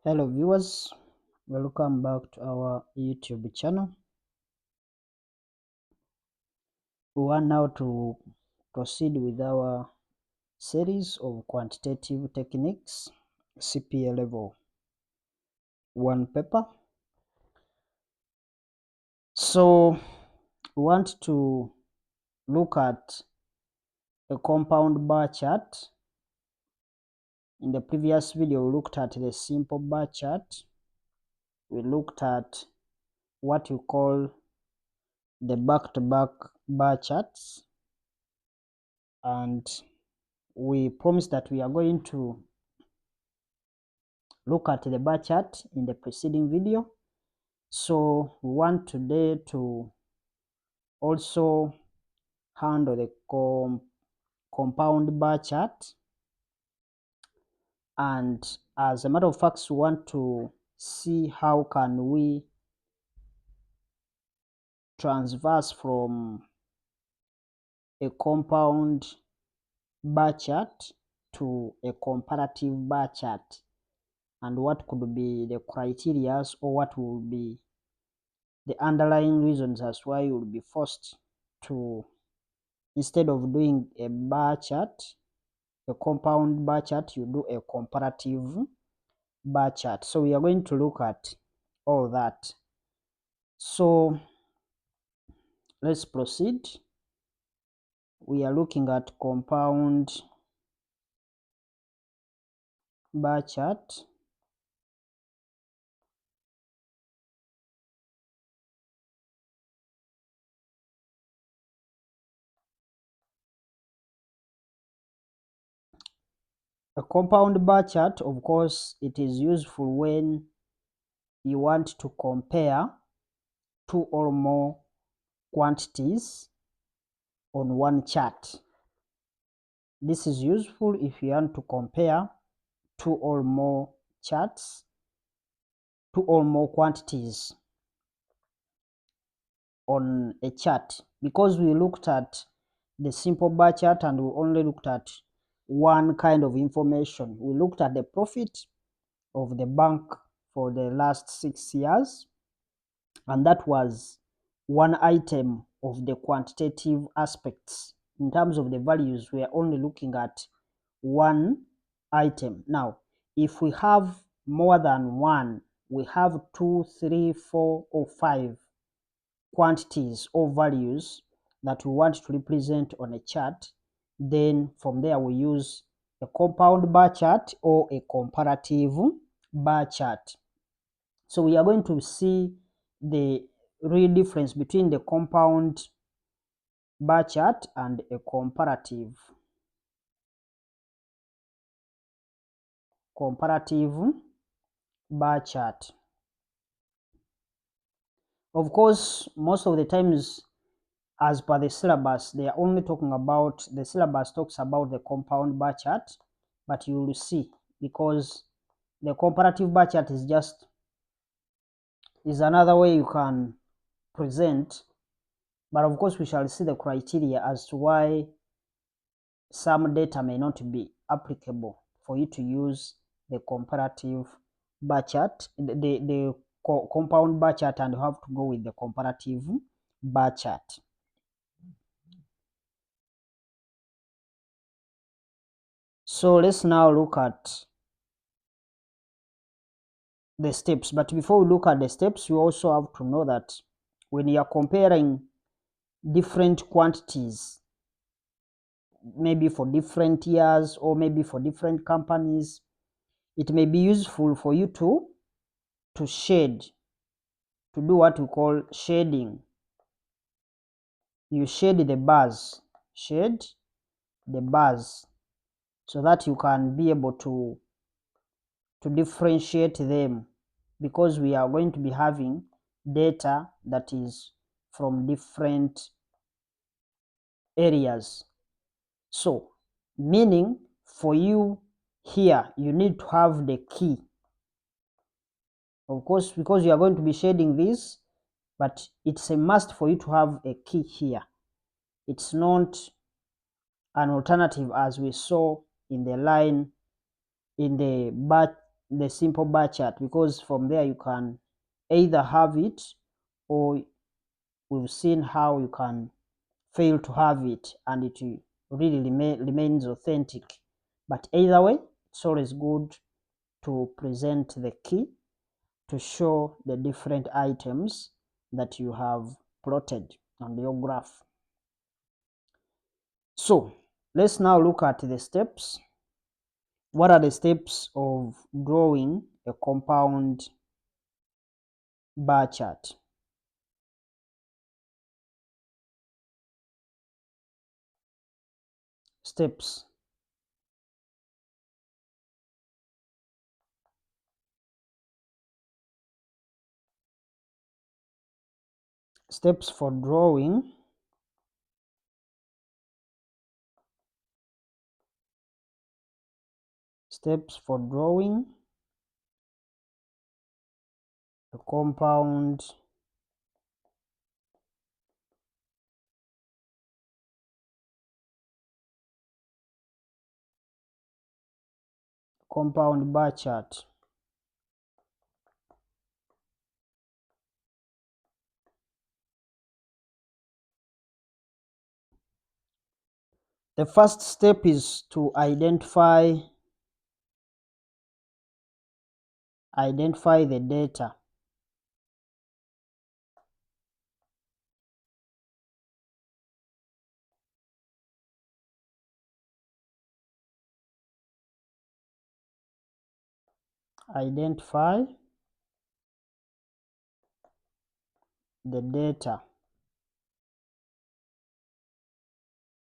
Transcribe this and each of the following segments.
Hello viewers, welcome back to our YouTube channel. We want now to proceed with our series of quantitative techniques, CPA level 1 paper. So we want to look at a compound bar chart. In the previous video we looked at the simple bar chart. We looked at what you call the back-to-back bar charts, and we promised that we are going to look at the bar chart in the preceding video. So we want today to also handle the compound bar chart, and as a matter of fact we want to see how can we transverse from a compound bar chart to a comparative bar chart, and what could be the criteria or what will be the underlying reasons as why you will be forced to, instead of doing a bar chart, a compound bar chart, you do a comparative bar chart. So we are going to look at all that. So let's proceed. We are looking at compound bar chart. A compound bar chart, of course, it is useful when you want to compare two or more quantities on one chart. This is useful if you want to compare two or more charts, two or more quantities on a chart, because we looked at the simple bar chart and we only looked at one kind of information. We looked at the profit of the bank for the last 6 years, and that was one item of the quantitative aspects. In terms of the values, we are only looking at one item. Now, if we have more than one, we have 2, 3, 4, or 5 quantities or values that we want to represent on a chart, then from there we use a compound bar chart or a comparative bar chart. So we are going to see the real difference between the compound bar chart and a comparative bar chart. Of course, most of the times, as per the syllabus, they are only talking about, the syllabus talks about the compound bar chart, but you will see, because the comparative bar chart is another way you can present, but of course we shall see the criteria as to why some data may not be applicable for you to use the comparative bar chart, the compound bar chart, and you have to go with the comparative bar chart. So let's now look at the steps. But before we look at the steps, you also have to know that when you are comparing different quantities, maybe for different years or maybe for different companies, it may be useful for you to shade, to do what we call shading. You shade the bars, so that you can be able to differentiate them, because we are going to be having data that is from different areas. So meaning for you here, you need to have the key, of course, because you are going to be shading this, but it's a must for you to have a key here. It's not an alternative as we saw in the line, in the bar the simple bar chart, because from there you can either have it, or we've seen how you can fail to have it and it really remains authentic. But either way, it's always good to present the key to show the different items that you have plotted on your graph. So let's now look at the steps. What are the steps of drawing a compound bar chart? Steps. Steps for drawing a compound bar chart. The first step is to identify the data. Identify the data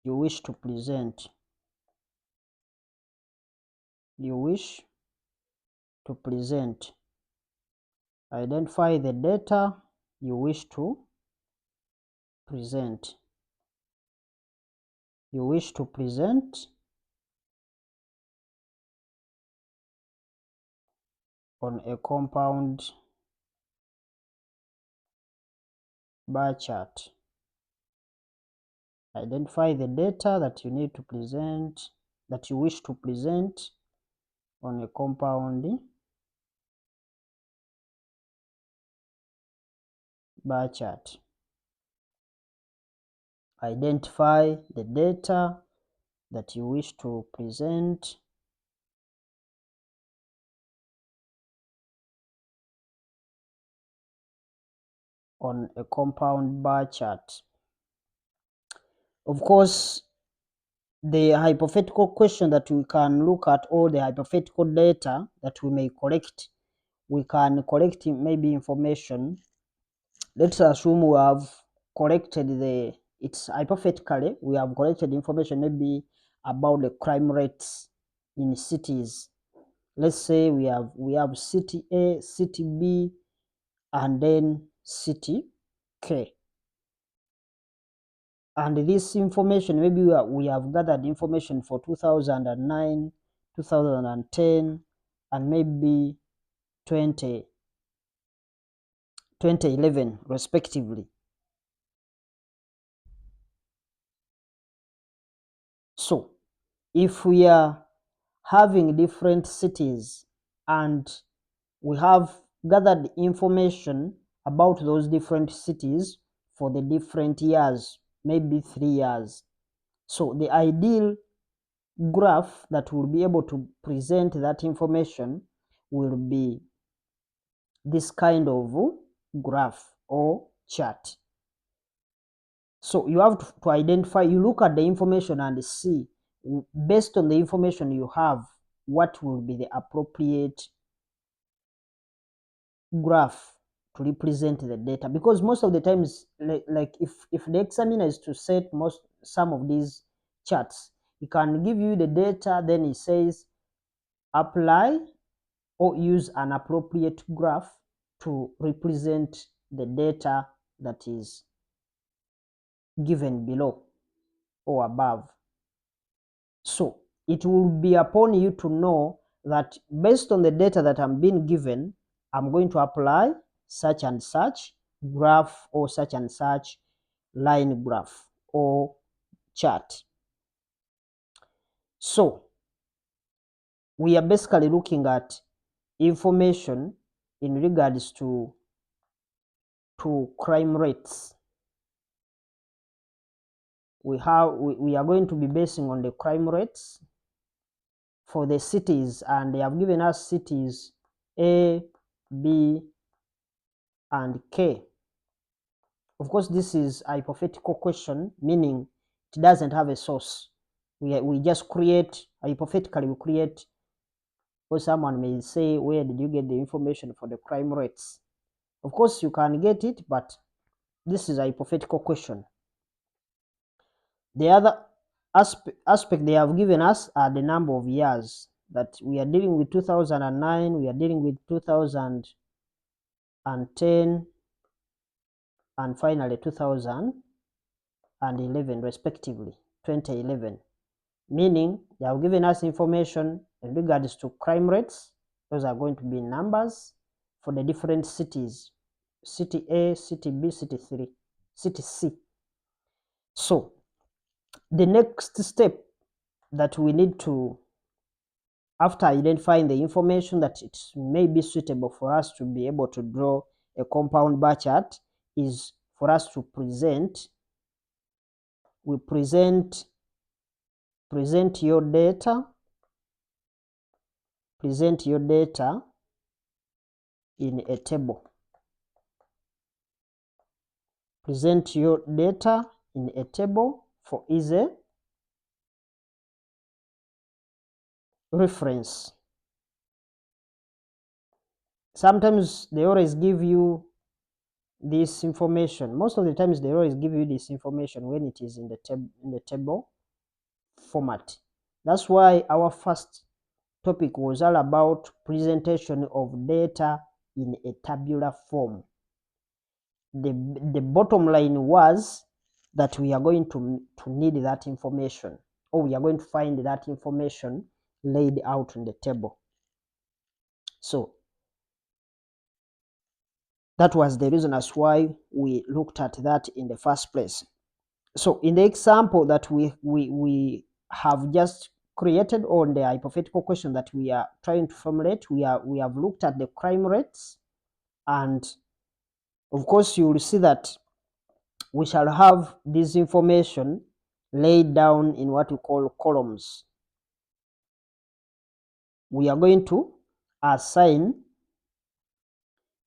you wish to present. Identify the data you wish to present. On a compound bar chart. Identify the data that you need to present, that you wish to present on a compound bar chart. Identify the data that you wish to present on a compound bar chart. Of course, the hypothetical question that we can look at, all the hypothetical data that we may collect, we can collect maybe information. Let's assume we have collected it's hypothetically, we have collected information maybe about the crime rates in cities. Let's say we have city A, city B, and then city K. And this information, maybe we have gathered information for 2009, 2010, and maybe 2011 respectively. So if we are having different cities and we have gathered information about those different cities for the different years, maybe 3 years, so the ideal graph that will be able to present that information will be this kind of graph or chart. So you have to identify, you look at the information and see, based on the information you have, what will be the appropriate graph to represent the data. Because most of the times, like if the examiner is to set some of these charts, he can give you the data, then he says apply or use an appropriate graph to represent the data that is given below or above. So it will be upon you to know that based on the data that I'm being given, I'm going to apply such and such graph or such and such line graph or chart. So we are basically looking at information in regards to crime rates. We are going to be basing on the crime rates for the cities, and they have given us cities A, B, and K. Of course, this is a hypothetical question, meaning it doesn't have a source. We just create, hypothetically, we create, or someone may say, where did you get the information for the crime rates? Of course, you can get it, but this is a hypothetical question. The other aspect they have given us are the number of years that we are dealing with. 2009, we are dealing with 2010, and finally 2011, respectively, 2011. Meaning they have given us information in regards to crime rates. Those are going to be numbers for the different cities: city A, city B, city C. So the next step that we need to, after identifying the information that it may be suitable for us to be able to draw a compound bar chart, is for us to present your data in a table. Present your data in a table for easy reference. Sometimes they always give you this information. Most of the times they always give you this information when it is in the table format. That's why our first topic was all about presentation of data in a tabular form. The bottom line was that we are going to need that information, or we are going to find that information laid out on the table. So that was the reason as why we looked at that in the first place. So in the example that we have just created on the hypothetical question that we are trying to formulate, we have looked at the crime rates, and of course you will see that we shall have this information laid down in what we call columns. We are going to assign,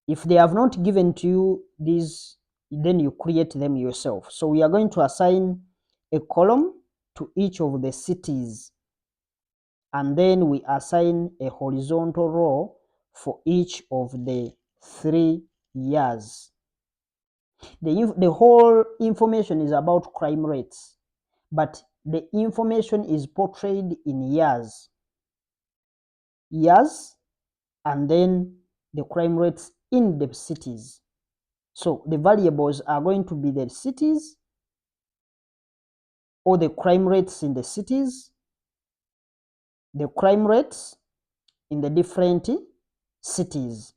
if they have not given to you these, then you create them yourself. So we are going to assign a column to each of the cities, and then we assign a horizontal row for each of the 3 years. The whole information is about crime rates, but the information is portrayed in years, and then the crime rates in the cities. So the variables are going to be the cities, or the crime rates in the cities, the crime rates in the different cities.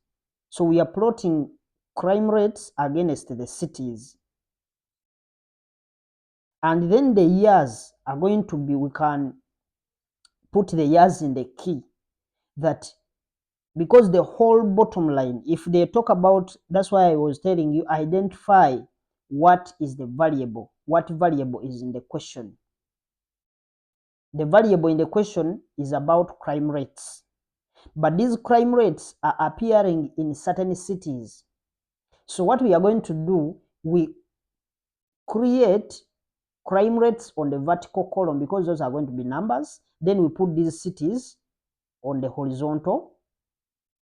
So we are plotting crime rates against the cities. And then the years are going to be, we can put the years in the key, that because the whole bottom line, if they talk about, that's why I was telling you, identify what is the variable, what variable is in the question. The variable in the question is about crime rates, but these crime rates are appearing in certain cities. So what we are going to do, we create crime rates on the vertical column, because those are going to be numbers. Then we put these cities on the horizontal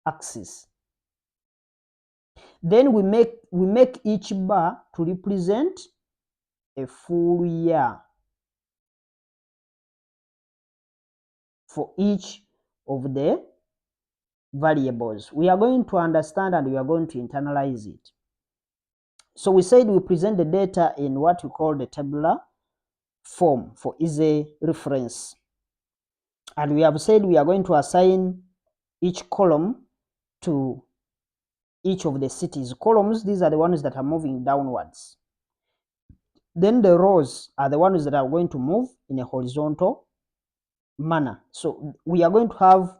axis. Then we make each bar to represent a full year for each of the variables. We are going to understand and we are going to internalize it. So we said we present the data in what we call the tabular form for easy reference. And we have said we are going to assign each column to each of the cities. Columns, these are the ones that are moving downwards. Then the rows are the ones that are going to move in a horizontal manner. So we are going to have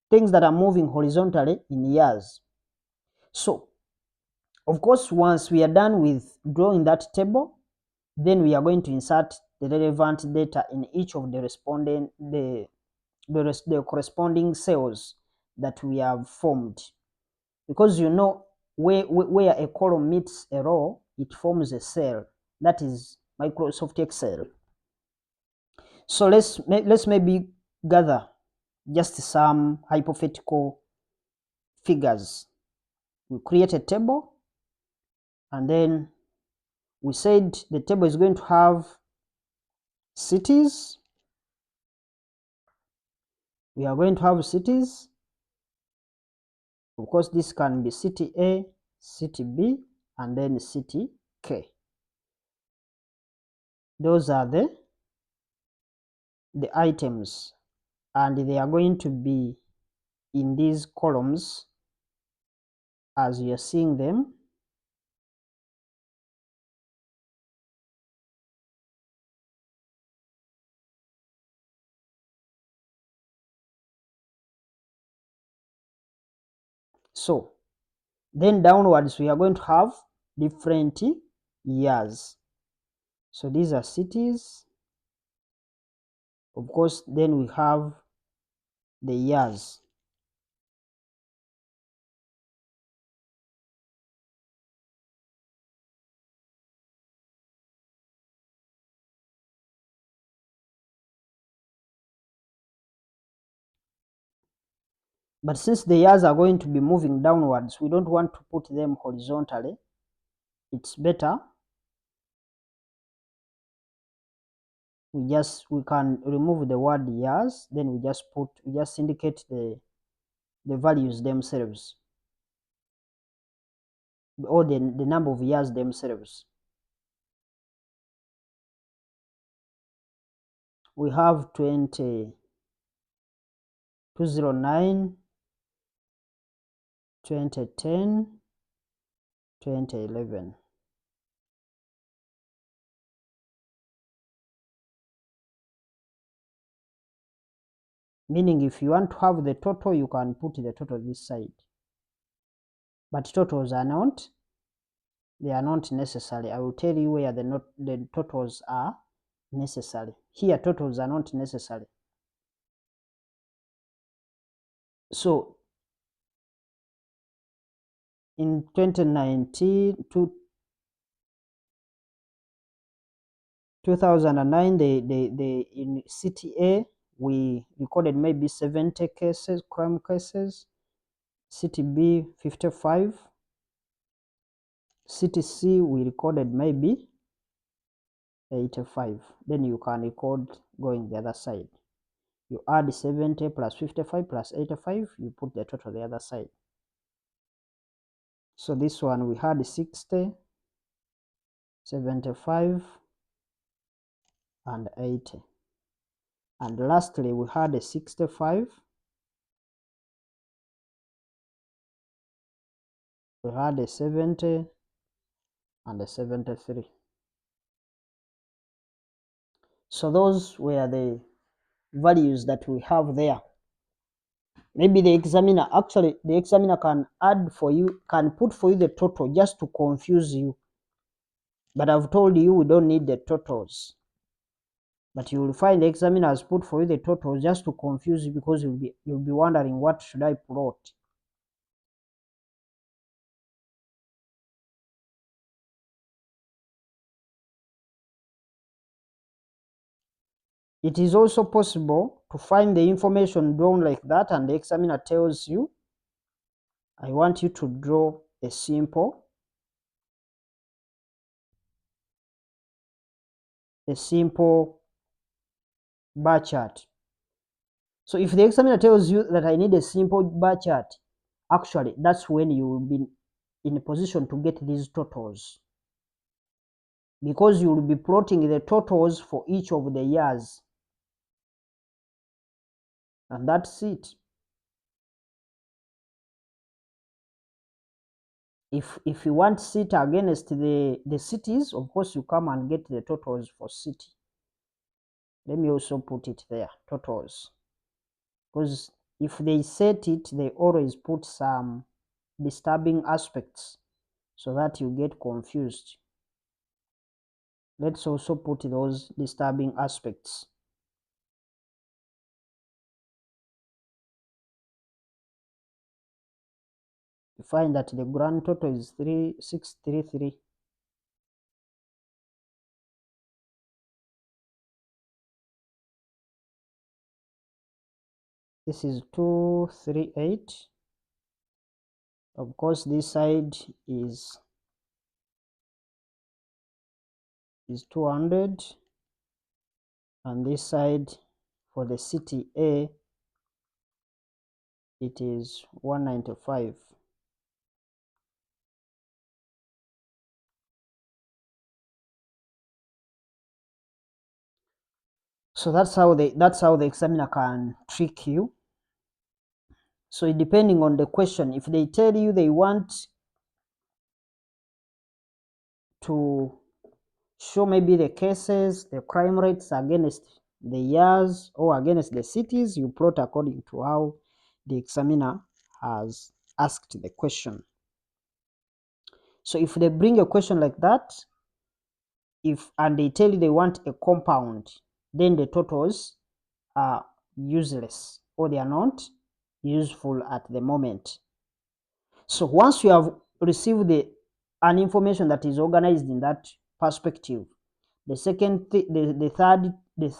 things that are moving horizontally in years. So of course, once we are done with drawing that table, then we are going to insert the relevant data in each of the the corresponding cells that we have formed. Because you know, where a column meets a row, it forms a cell. That is Microsoft Excel. So let's maybe gather just some hypothetical figures. We create a table, and then we said the table is going to have cities. We are going to have cities. Of course, this can be city A, city B, and then city K. Those are the items, and they are going to be in these columns as you're seeing them. So then downwards we are going to have different years. So these are cities. Of course, then we have the years. But since the years are going to be moving downwards, we don't want to put them horizontally. It's better we can remove the word years, then we just indicate the values themselves, or the number of years themselves. We have 209, 2010, 2011. Meaning if you want to have the total, you can put the total this side. But totals are not, they are not necessary. I will tell you where the totals are necessary. Here totals are not necessary. So in 2019 to 2009, in city A we recorded maybe 70 cases, crime cases. City B 55. City C we recorded maybe 85. Then you can record going the other side. You add 70 plus 55 plus 85, you put the total the other side. So this one we had 60, 75, and 80. And lastly, we had a 65, we had a 70, and a 73. So those were the values that we have there. Maybe the examiner can add for you, can put for you the total just to confuse you. But I've told you we don't need the totals. But you will find the examiner has put for you the totals just to confuse you, because you'll be wondering, what should I plot? It is also possible to find the information drawn like that, and the examiner tells you, I want you to draw a simple bar chart. So if the examiner tells you that I need a simple bar chart, actually that's when you will be in a position to get these totals, because you will be plotting the totals for each of the years, and that's it. If you want city against the cities, of course you come and get the totals for city. Let me also put it there, totals, because if they set it, they always put some disturbing aspects so that you get confused. Let's also put those disturbing aspects. You find that the grand total is 3633. This is 238. Of course, this side is 200, and this side for the city A, it is 195. So that's how the examiner can trick you. So depending on the question, if they tell you they want to show maybe the cases, the crime rates against the years or against the cities, you plot according to how the examiner has asked the question. So if they bring a question like that, and they tell you they want a compound, then the totals are useless or they are not useful at the moment. So once you have received an information that is organized in that perspective, the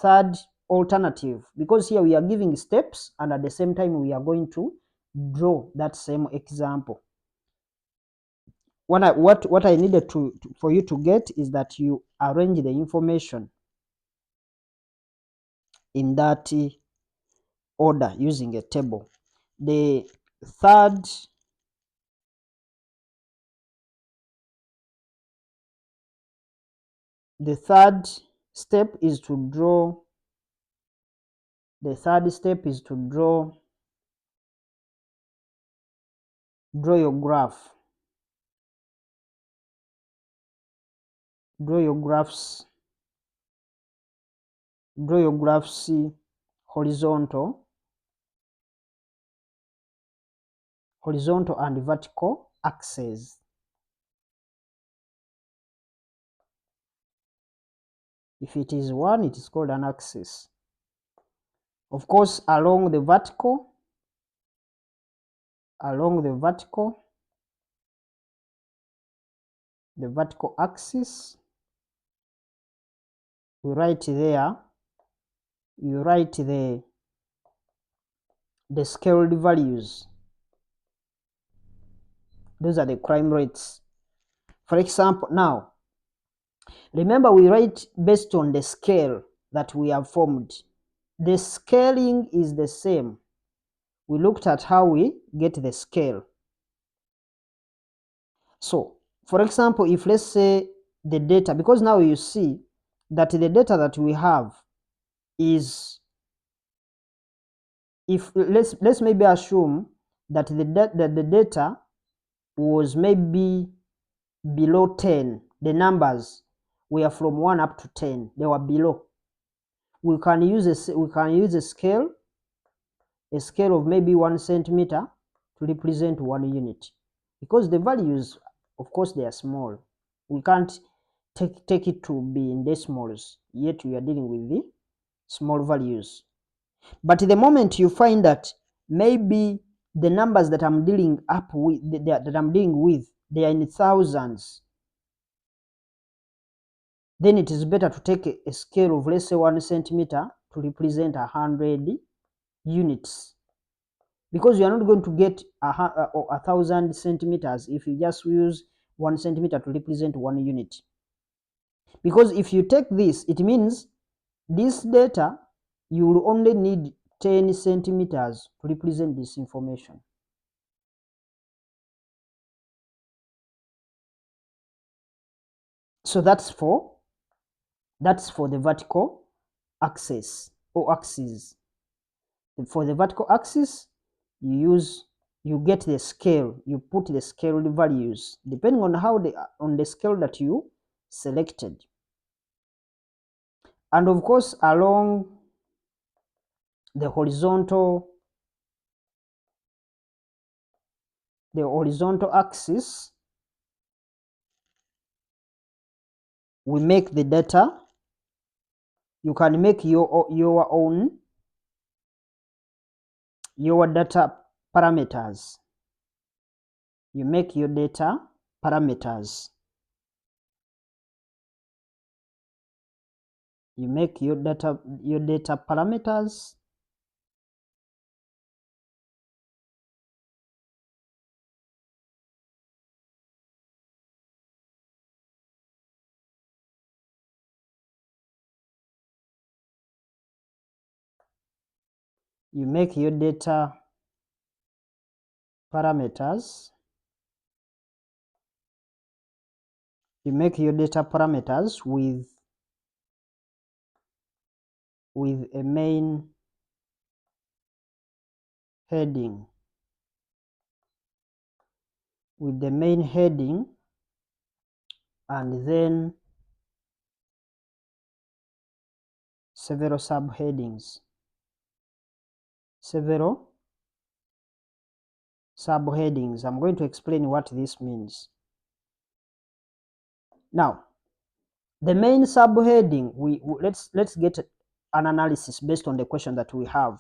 third alternative, because here we are giving steps and at the same time we are going to draw that same example. What I needed for you to get is that you arrange the information in that order using a table. The third step is to draw your graph. Draw your graphs horizontal and vertical axes. If it is one, it is called an axis. Of course, along the vertical axis, we write there, you write the scaled values. Those are the crime rates. For example, now, remember we write based on the scale that we have formed. The scaling is the same. We looked at how we get the scale. So, for example, if let's say the data, because now you see that the data that we have is, if let's maybe assume that the data was maybe below 10, the numbers were from 1 up to 10, they were below. We can use a scale of maybe 1 centimeter to represent 1 unit, because the values, of course, they are small. We can't take it to be in decimals, yet we are dealing with the small values. But the moment you find that maybe the numbers that I'm dealing with, they are in thousands, then it is better to take a scale of, let's say, 1 centimeter to represent 100 units, because you are not going to get 1,000 centimeters if you just use 1 centimeter to represent 1 unit. Because if you take this, it means this data, you will only need 10 centimeters to represent this information. So that's for the vertical axis or axis. For the vertical axis, you get the scale, you put the scaled values depending on on the scale that you selected. And of course, along the horizontal the horizontal axis, we make the data. You can make your own data parameters. You make your data parameters. You make your data parameters. You make your data parameters. You make your data parameters with a main heading. With the main heading, and then several subheadings. Several subheadings. I'm going to explain what this means. Now, the main subheading, let's get an analysis based on the question that we have.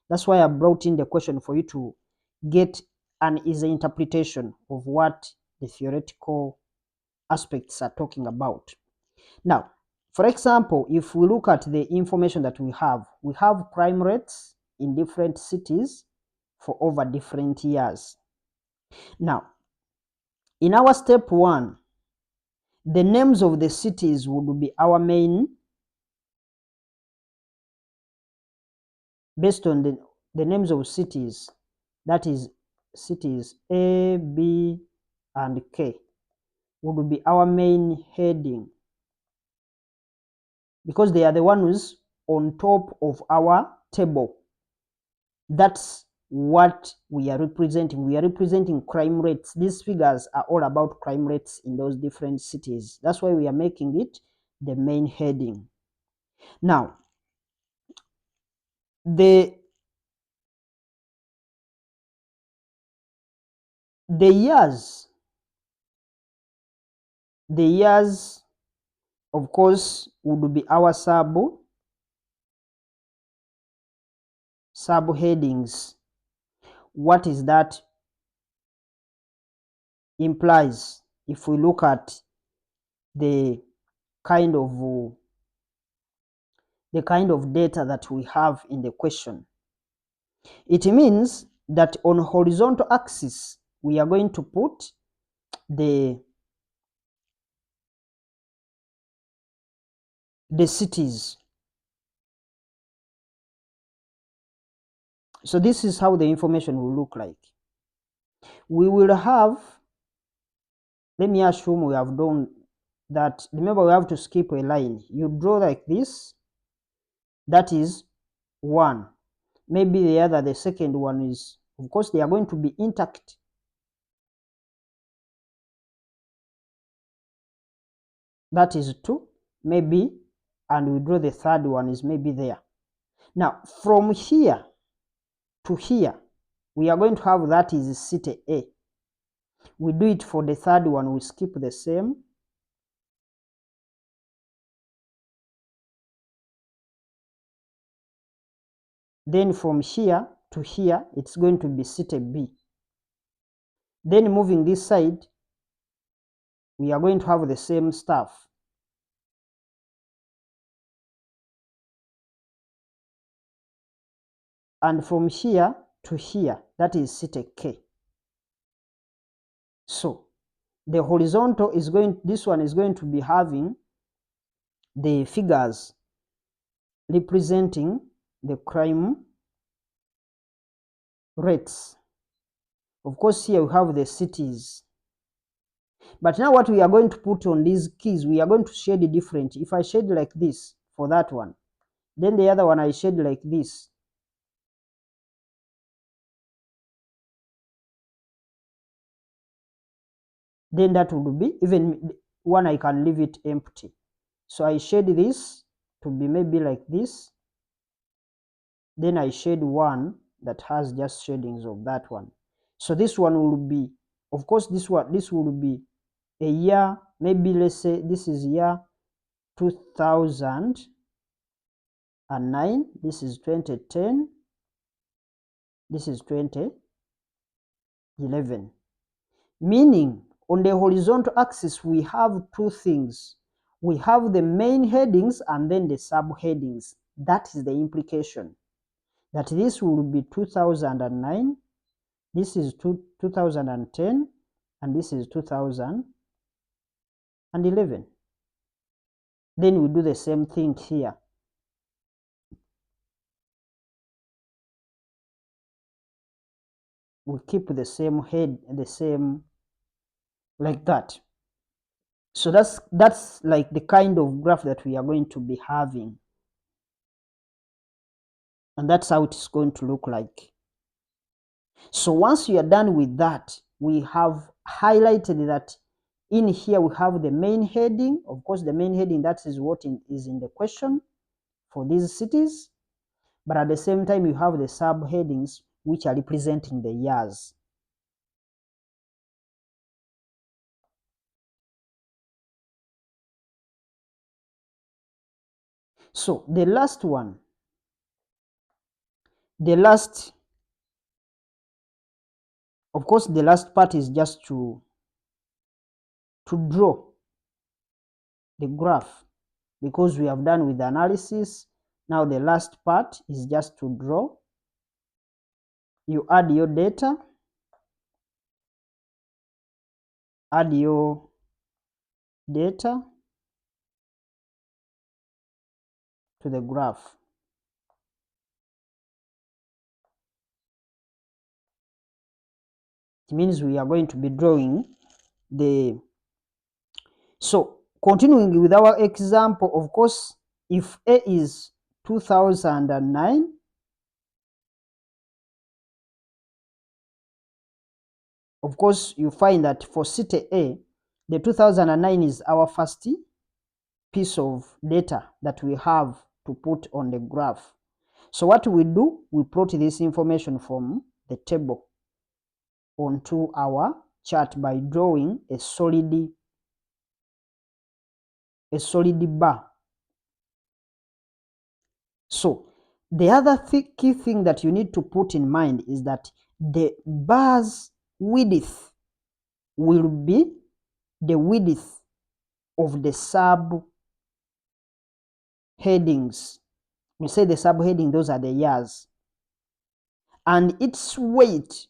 That's why I brought in the question for you to get an easy interpretation of what the theoretical aspects are talking about. Now, for example, if we look at the information that we have crime rates in different cities for over different years. Now, in our step 1, the names of the cities would be our main, based on the names of cities, that is cities A, B, and K, would be our main heading, because they are the ones on top of our table. That's what we are representing. We are representing crime rates. These figures are all about crime rates in those different cities. That's why we are making it the main heading. Now, the years, of course, would be our subheadings. What is that implies if we look at the kind of data that we have in the question? It means that on horizontal axis we are going to put the cities. So this is how the information will look like. We will have, let me assume we have done that. Remember, we have to skip a line. You draw like this, that is 1. Maybe the second one is, of course, they are going to be intact. That is 2, maybe, and we draw the third one is maybe there. Now, from here to here, we are going to have that is city A. We do it for the third one, we skip the same. Then from here to here, it's going to be city B. Then moving this side, we are going to have the same stuff. And from here to here, that is city K. So the horizontal is this one is going to be having the figures representing the crime rates. Of course, here we have the cities. But now what we are going to put on these keys, we are going to shade different. If I shade like this for that one, then the other one I shade like this. Then that would be, even one I can leave it empty. So I shade this to be maybe like this. Then I shade one that has just shadings of that one. So this one will be Of course, this will be a year, maybe let's say this is year 2009, this is 2010, this is 2011. Meaning, on the horizontal axis, we have two things. We have the main headings and then the subheadings. That is the implication. That this will be 2009, this is 2010, and this is 2011. Then we do the same thing here. We keep the same head, the same, like that. So that's like the kind of graph that we are going to be having. And that's how it's going to look like. So once you are done with that, we have highlighted that in here we have the main heading. Of course, the main heading, that is what is in the question for these cities. But at the same time, you have the subheadings, which are representing the years. So the last one, of course, the last part is just to draw the graph, because we have done with the analysis. Now the last part is just to draw. You add your data, to the graph. It means we are going to be drawing the, so continuing with our example, of course, if A is 2009, of course, you find that for city A, the 2009 is our first piece of data that we have to put on the graph. So what we do, we plot this information from the table onto our chart by drawing a solid bar. So the other key thing that you need to put in mind is that the bar's width will be the width of the subheadings. We say the subheading, those are the years. And its weight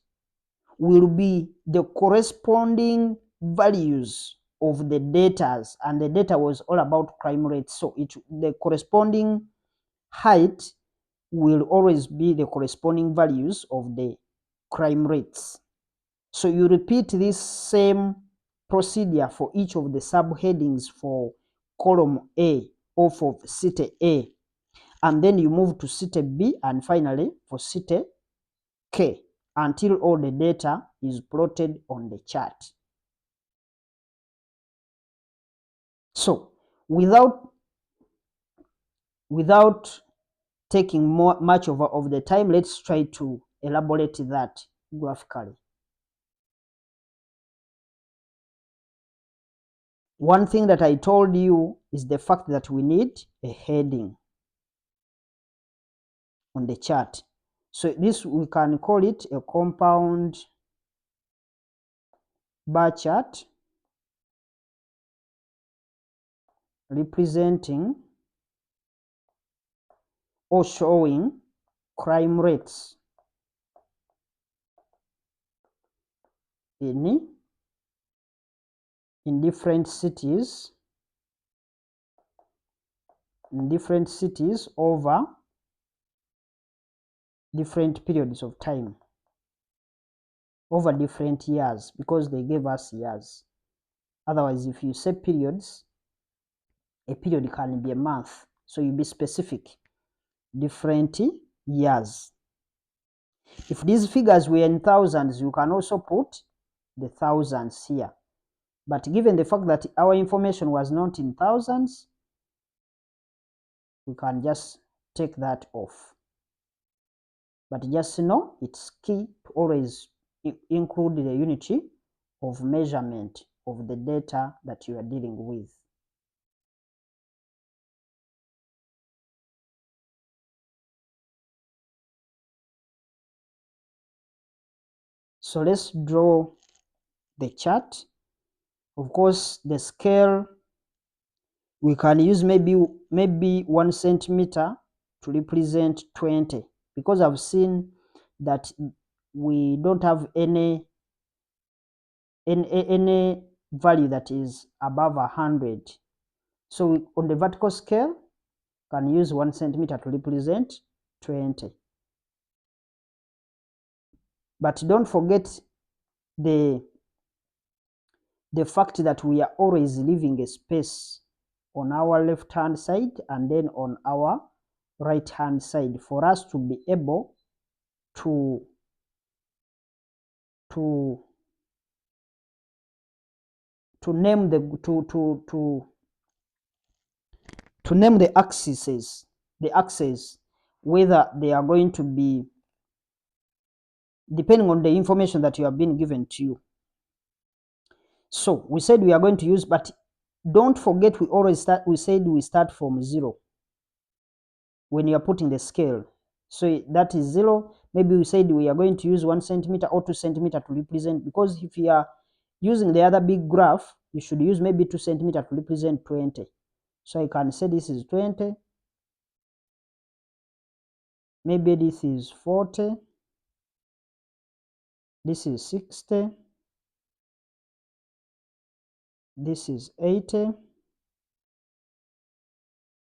will be the corresponding values of the data, and the data was all about crime rates. So the corresponding height will always be the corresponding values of the crime rates. So you repeat this same procedure for each of the subheadings for column A or for city A, and then you move to city B, and finally for city K, until all the data is plotted on the chart. So without taking much of the time, let's try to elaborate that graphically. One thing that I told you is the fact that we need a heading on the chart. So this, we can call it a compound bar chart representing or showing crime rates in different cities, over different periods of time, over different years, because they gave us years. Otherwise, if you say periods, a period can be a month, so you be specific. Different years. If these figures were in thousands, you can also put the thousands here. But given the fact that our information was not in thousands, we can just take that off. But just know it's key to always include the unity of measurement of the data that you are dealing with. So let's draw the chart. Of course, the scale, we can use maybe 1 centimeter to represent 20, because I've seen that we don't have any value that is above 100. So on the vertical scale, can use 1 centimeter to represent 20. But don't forget the fact that we are always leaving a space on our left hand side and then on our right hand side for us to be able to name the axes, whether they are going to be depending on the information that you have been given to you. So we said we are going to use, but don't forget we said we start from 0 when you are putting the scale. So that is 0. Maybe we said we are going to use 1 centimeter or 2 centimeter to represent, because if you are using the other big graph, you should use maybe 2 centimeter to represent 20. So I can say this is 20. Maybe this is 40. This is 60. This is 80.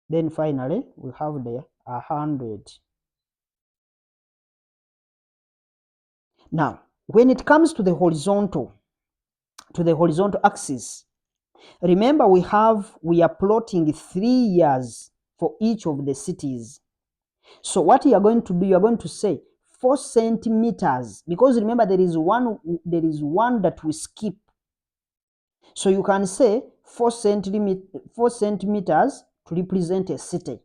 Then finally, we have the 100. Now, when it comes to the horizontal axis, remember we are plotting 3 years for each of the cities. So what you are going to do, you are going to say 4 centimeters, because remember there is one that we skip. So you can say 4 centimeters to represent a city,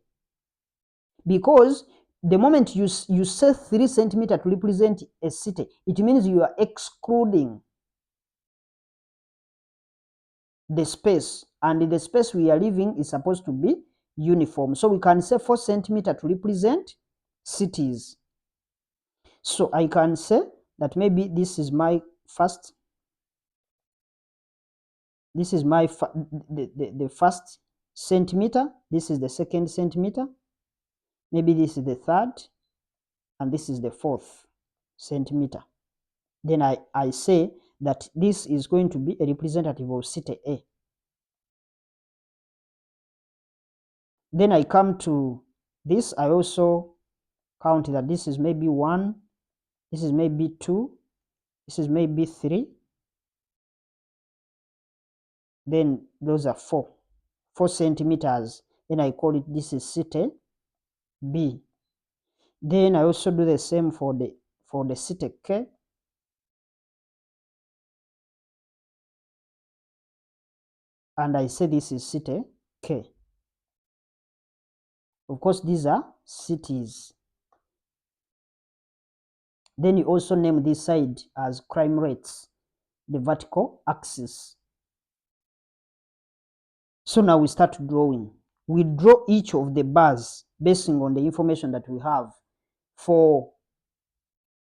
because the moment you say 3 centimeters to represent a city, it means you are excluding the space, and the space we are leaving is supposed to be uniform. So we can say 4 centimeters to represent cities. So I can say that maybe this is my first, the first centimeter, this is the second centimeter, maybe this is the third, and this is the fourth centimeter. Then I say that this is going to be a representative of city A. Then I come to this, I also count that this is maybe 1, this is maybe 2, this is maybe 3, then those are 4 centimeters. Then I call it, this is city B. Then I also do the same for the city K. And I say this is city K. Of course, these are cities. Then you also name this side as crime rates, the vertical axis. So now we start drawing. We draw each of the bars basing on the information that we have. For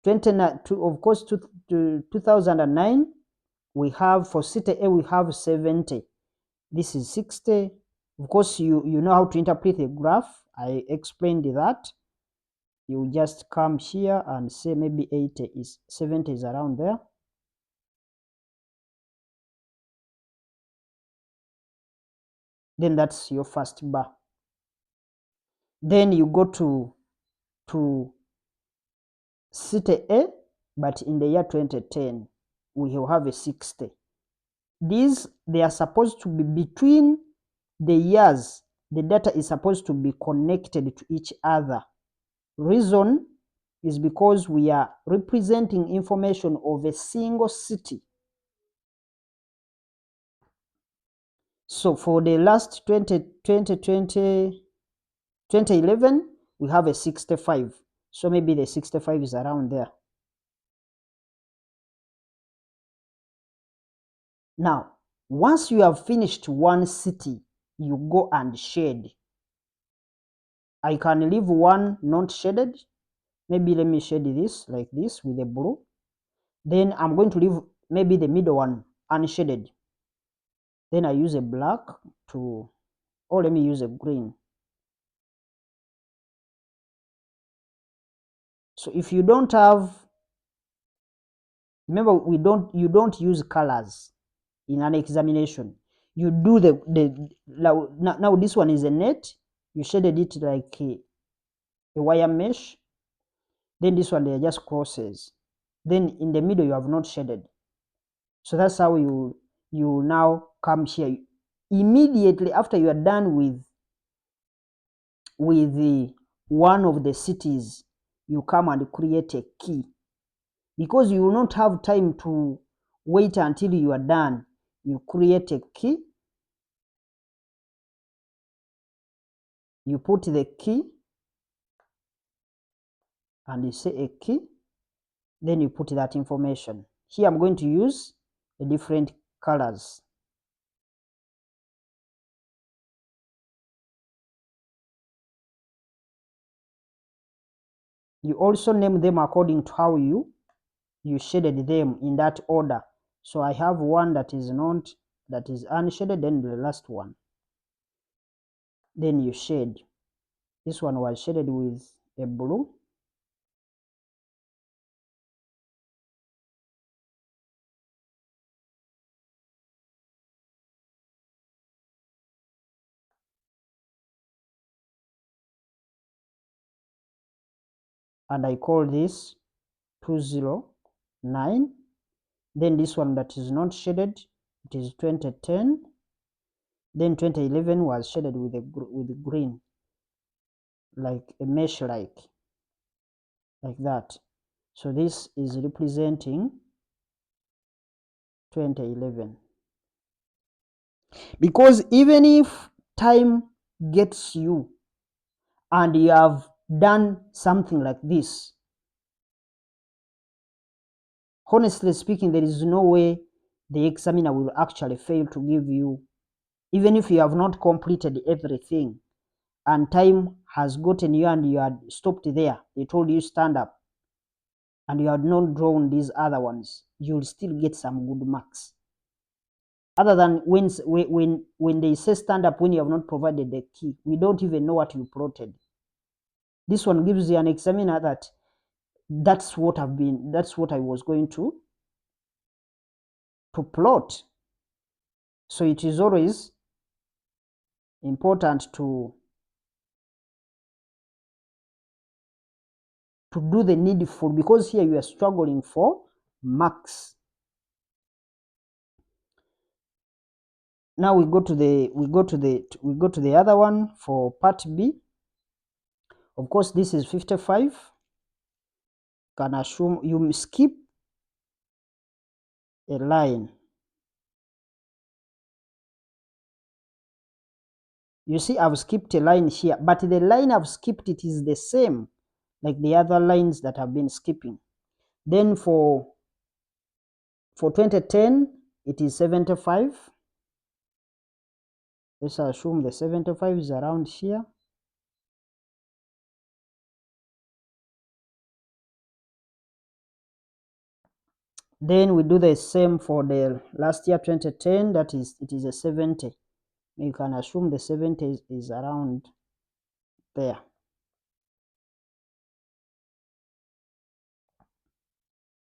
2009, we have, for city A, we have 70. This is 60. Of course, you know how to interpret a graph. I explained that. You just come here and say maybe 70 is around there. Then that's your first bar. Then you go to city A, but in the year 2010, we will have a 60. They are supposed to be between the years. The data is supposed to be connected to each other. Reason is because we are representing information of a single city. So for the last 2011, we have a 65. So maybe the 65 is around there. Now, once you have finished one city, you go and shade. I can leave one not shaded. Maybe let me shade this like this with a blue. Then I'm going to leave maybe the middle one unshaded. Then I use a black to, or let me use a green. So if you don't have, remember you don't use colors in an examination. You do now this one is a net. You shaded it like a wire mesh. Then this one, they are just crosses. Then in the middle you have not shaded. So that's how you now come here. Immediately after you are done with the one of the cities, you come and create a key, because you will not have time to wait until you are done. You create a key, you put the key and you say a key, then you put that information. Here I'm going to use the different colors. You also name them according to how you shaded them in that order. So I have one that is unshaded, then the last one. Then you shade. This one was shaded with a blue. And I call this 209. Then this one that is not shaded, it is 2010. Then 2011 was shaded with green, like a mesh like that. So this is representing 2011. Because even if time gets you and you have done something like this, honestly speaking, there is no way the examiner will actually fail to give you, even if you have not completed everything and time has gotten you and you had stopped there, they told you stand up, and you had not drawn these other ones, you'll still get some good marks. Other than when they say stand up, when you have not provided the key, we don't even know what you plotted. This one gives you an examiner that that's what I was going to plot. So it is always important to do the needful, because here you are struggling for marks. Now we go to the other one for part B. Of course, this is 55. Can assume you skip a line. You see, I've skipped a line here, but the line I've skipped, it is the same like the other lines that I've been skipping. Then for 2010, it is 75. Let's assume the 75 is around here. Then we do the same for the last year, 2010, that is, it is a 70. You can assume the 70 is around there.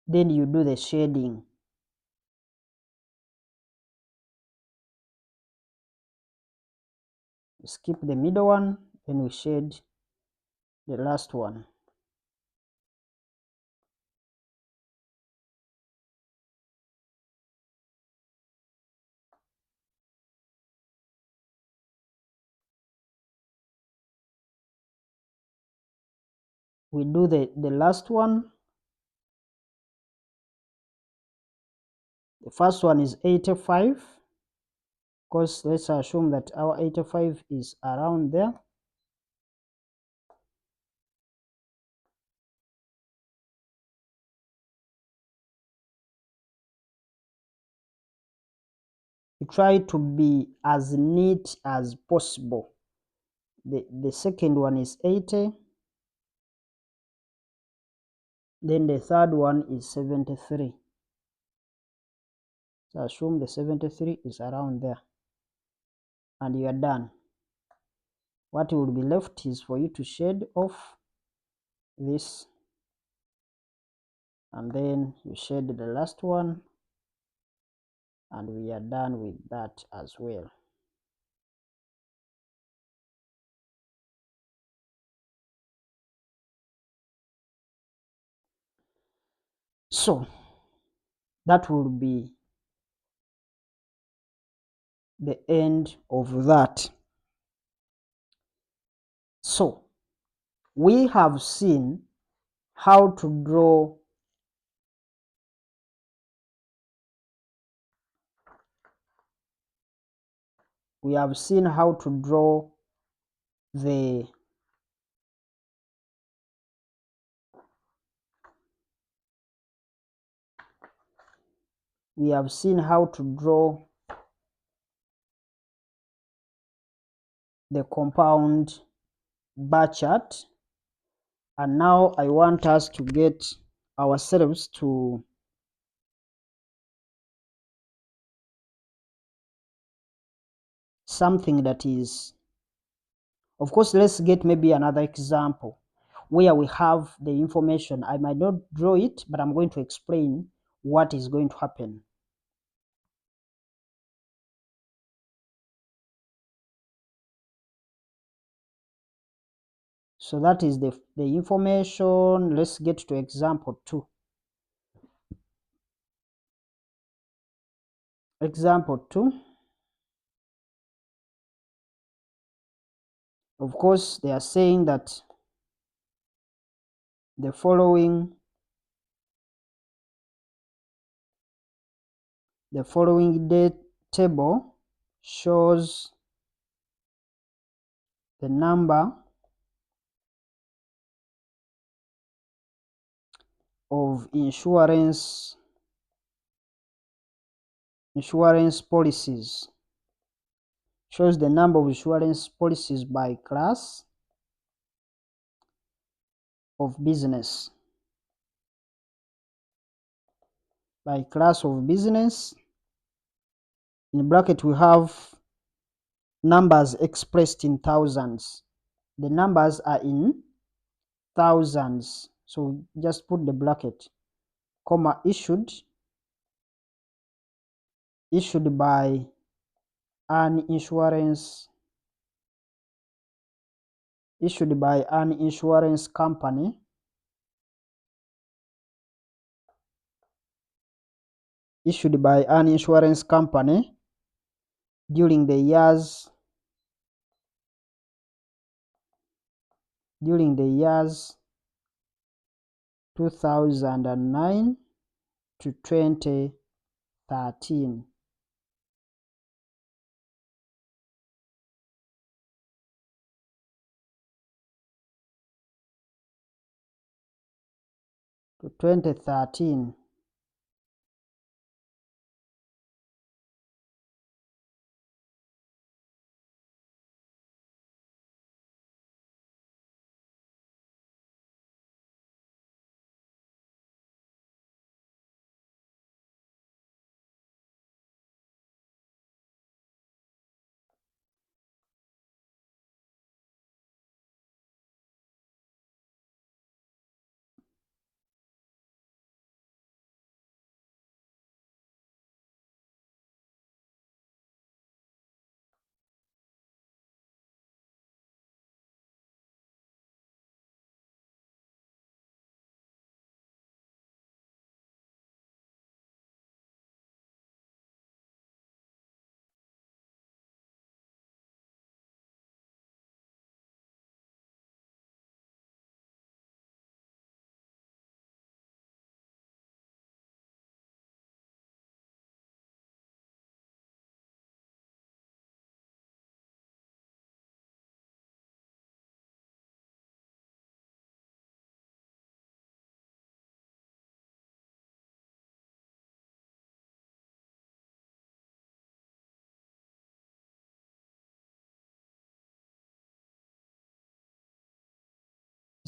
Then you do the shading. Skip the middle one, then we shade the last one. We do the last one. The first one is 85, because let's assume that our 85 is around there. you try to be as neat as possible. The second one is 80. Then the third one is 73. So assume the 73 is around there. And you are done. What will be left is for you to shade off this. And then you shade the last one. And we are done with that as well. So that will be the end of that. So we have seen how to draw the the compound bar chart, and now I want us to get ourselves to something that is, of course, let's get maybe another example where we have the information. I might not draw it, but I'm going to explain what is going to happen. So that is the information. Let's get to example 2. Example 2. Of course, they are saying that the following date table shows the number of insurance policies, shows the number of insurance policies by class of business. By class of business, in bracket we have numbers expressed in thousands. The numbers are in thousands, so just put the bracket, comma, issued by an insurance company during the years 2009 to 2013. To 2013.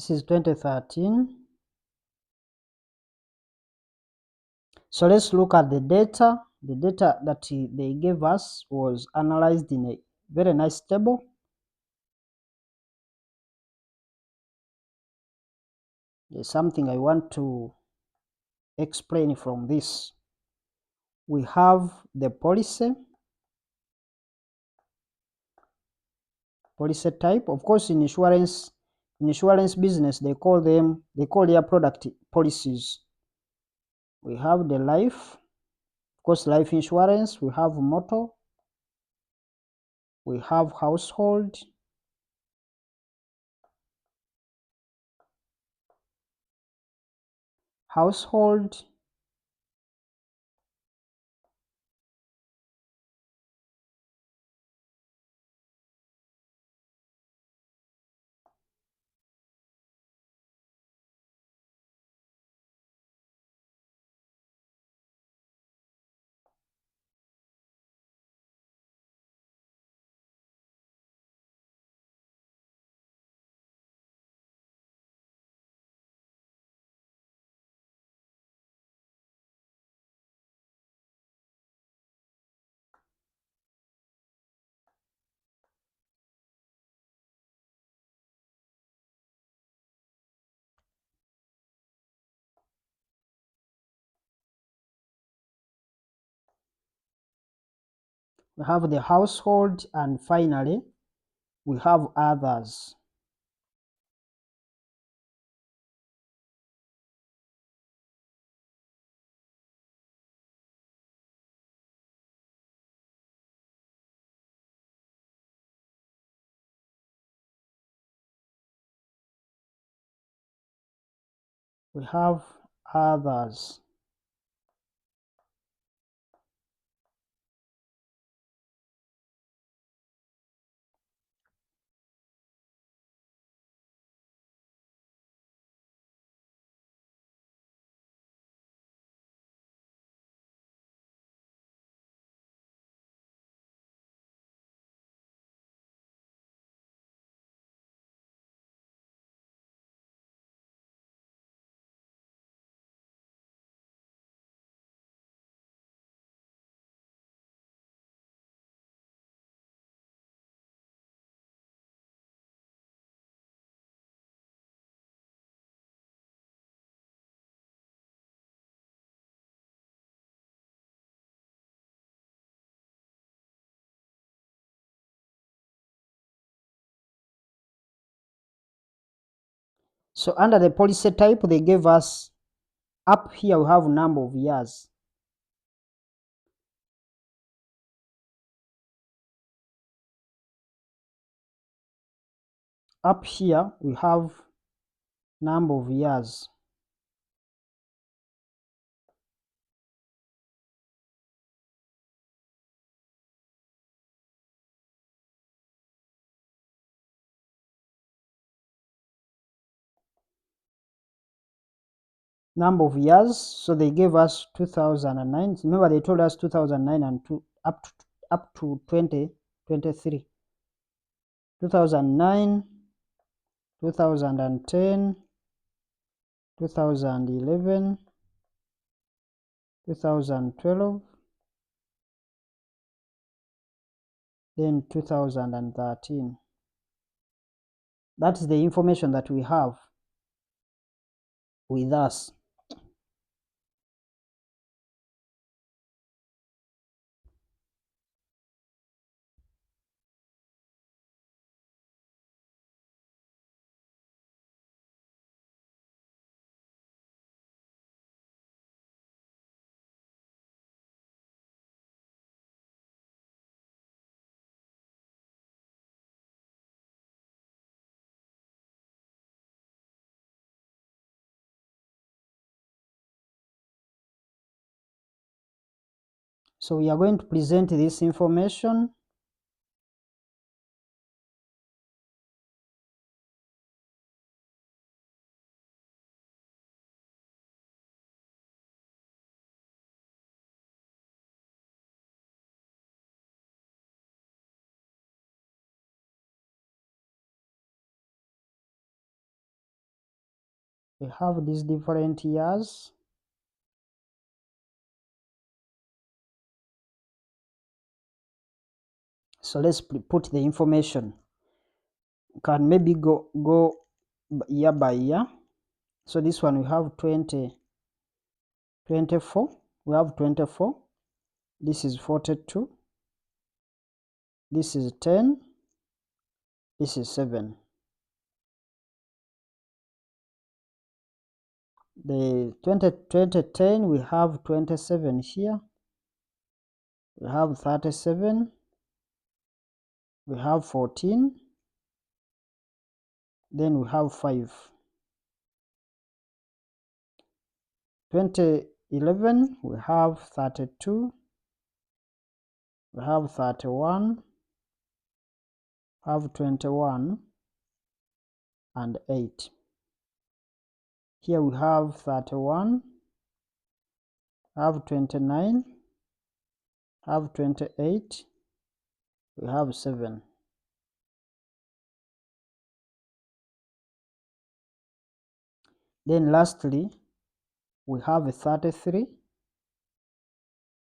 This is 2013. So let's look at the data. The data that they gave us was analyzed in a very nice table. There's something I want to explain from this. We have the policy type. Of course, in insurance business, they call their product policies. We have the life, of course, life insurance. We have motor. We have household. Household. We have the household, and finally, we have others. We have others. So under the policy type, they gave us, up here we have number of years. Up here we have number of years. Number of years. So they gave us 2009. Remember, they told us 2009 and up to 2023. 2009, 2010, 2011, 2012, then 2013. That's the information that we have with us. So we are going to present this information We have these different years. So let's put the information. Can maybe go year by year. So this one we have 24. We have 24. This is 42. This is 10. This is 7. The 2010 we have 27 here. We have 37. We have 14. Then we have 5. 2011 we have 32. We have 31. We have 21 and 8. Here we have 31. We have 29. We have 28. We have 7. Then lastly, we have a 33.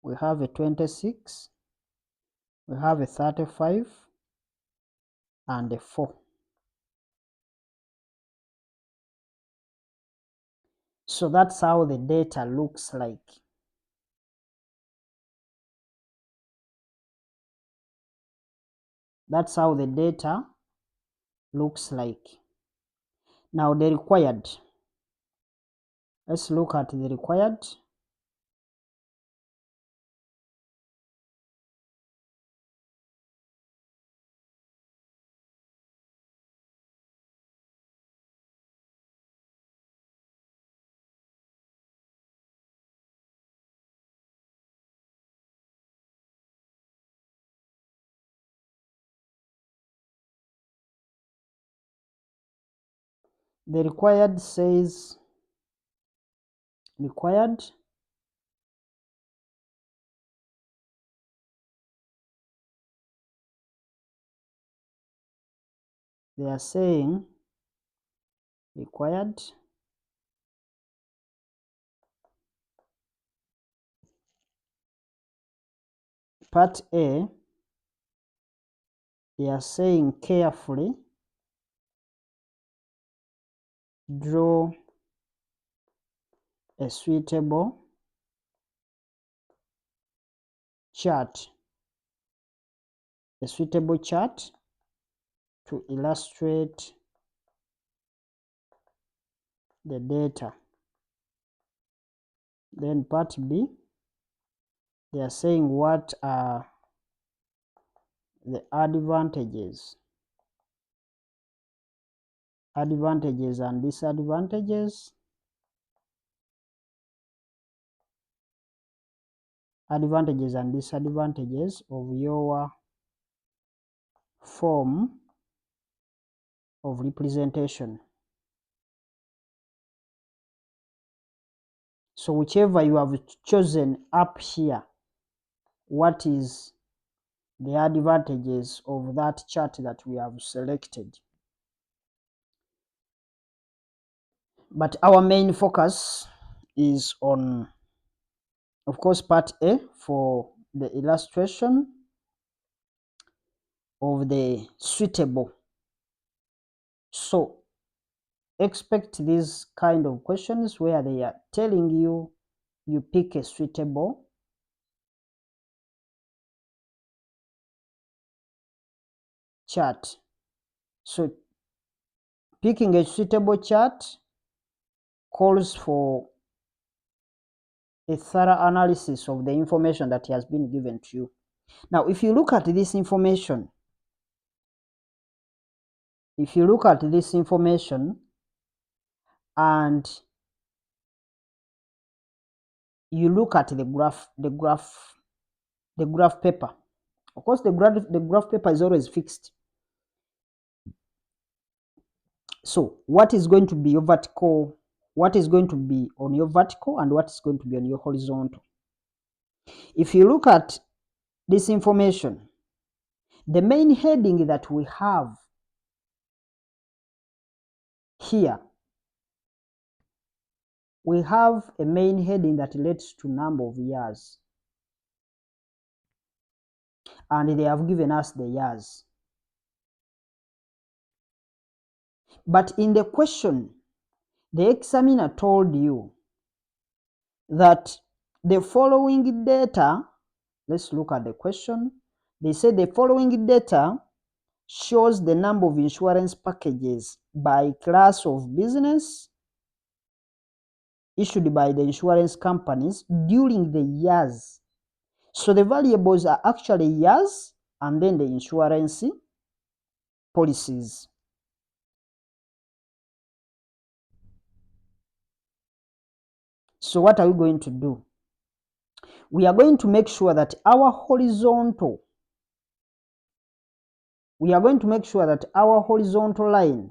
We have a 26. We have a 35 and a 4. So that's how the data looks like. That's how the data looks like. Now the required. Let's look at the required. The required says required they are saying required part A, they are saying carefully draw a suitable chart, to illustrate the data. Then part B, they are saying what are the advantages and disadvantages of your form of representation. So whichever you have chosen up here, what is the advantages of that chart that we have selected? But our main focus is on, of course, part A for the illustration of the suitable. So expect these kind of questions where they are telling you pick a suitable chart. So picking a suitable chart calls for a thorough analysis of the information that has been given to you. Now, if you look at this information, and you look at the graph paper, of course the graph paper is always fixed. So what is going to be your vertical, what is going to be on your vertical, and what is going to be on your horizontal? If you look at this information, the main heading that we have here we have a main heading that relates to number of years. And they have given us the years. But in the question, the examiner told you that the following data, let's look at the question. They said the following data shows the number of insurance packages by class of business issued by the insurance companies during the years. So the variables are actually years and then the insurance policies. So what are we going to do? We are going to make sure that our horizontal line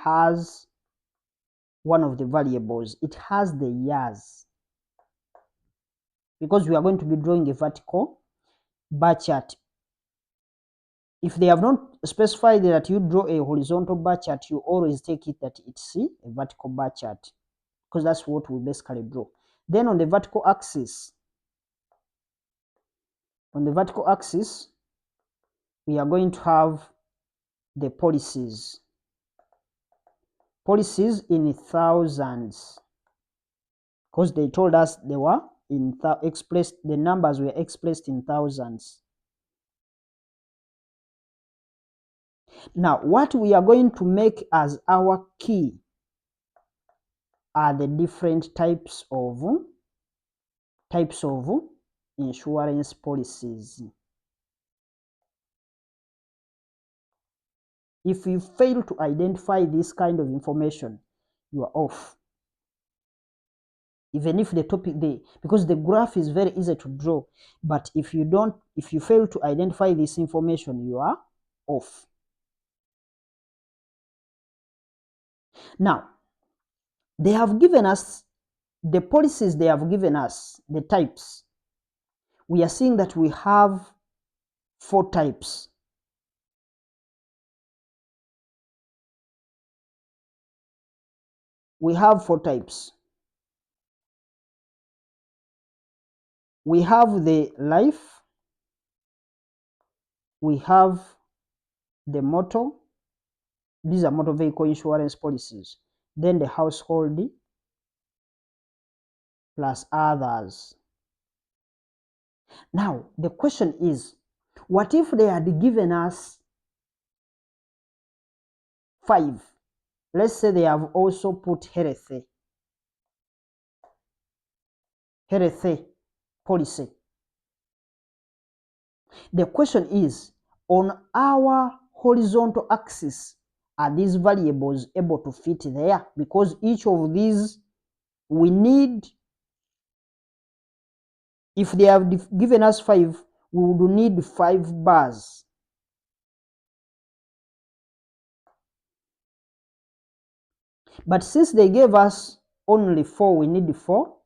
has one of the variables. It has the years, because we are going to be drawing a vertical bar chart. If they have not specified that you draw a horizontal bar chart, you always take it that it's a vertical bar chart, because that's what we basically draw. Then on the vertical axis, we are going to have the policies in thousands, because they told us they were in the numbers were expressed in thousands. Now, what we are going to make as our key are the different types of insurance policies. If you fail to identify this kind of information, you are off. Even if the topic, because the graph is very easy to draw, but if you fail to identify this information, you are off. Now, they have given us the policies, they have given us the types. We are seeing that we have 4 types. We have 4 types. We have the life, we have the motor, these are motor vehicle insurance policies, then the household, plus others. Now, the question is, what if they had given us 5? Let's say they have also put health policy. The question is, on our horizontal axis, are these variables able to fit there? Because each of these we need, if they have given us 5, we would need 5 bars. But since they gave us only 4, we need 4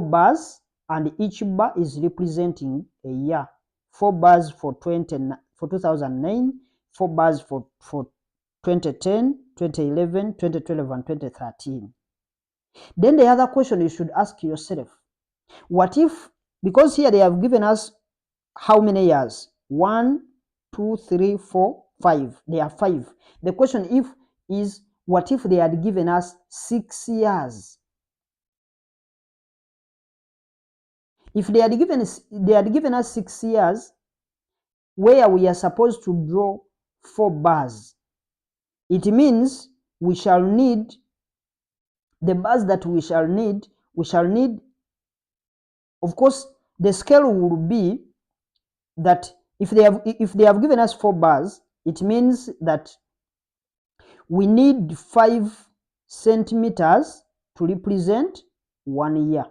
bars, and each bar is representing a year. 4 bars for 2009, 4 bars for 2010, 2011, 2012, and 2013. Then the other question you should ask yourself, what if, because here they have given us how many years? 1, 2, 3, 4, 5. They are 5. The question is, what if they had given us 6 years? If they had given us 6 years, where we are supposed to draw 4 bars, it means we shall need the bars that we shall need, of course, the scale will be that if they have given us 4 bars, it means that we need 5 centimeters to represent 1 year.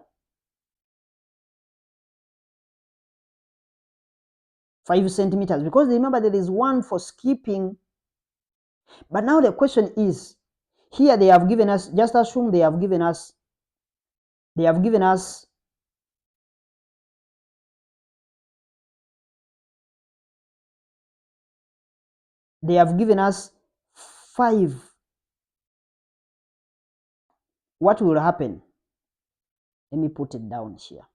5 centimeters, because remember there is 1 for skipping. But now the question is, here they have given us, just assume they have given us 5 what will happen? Let me put it down here.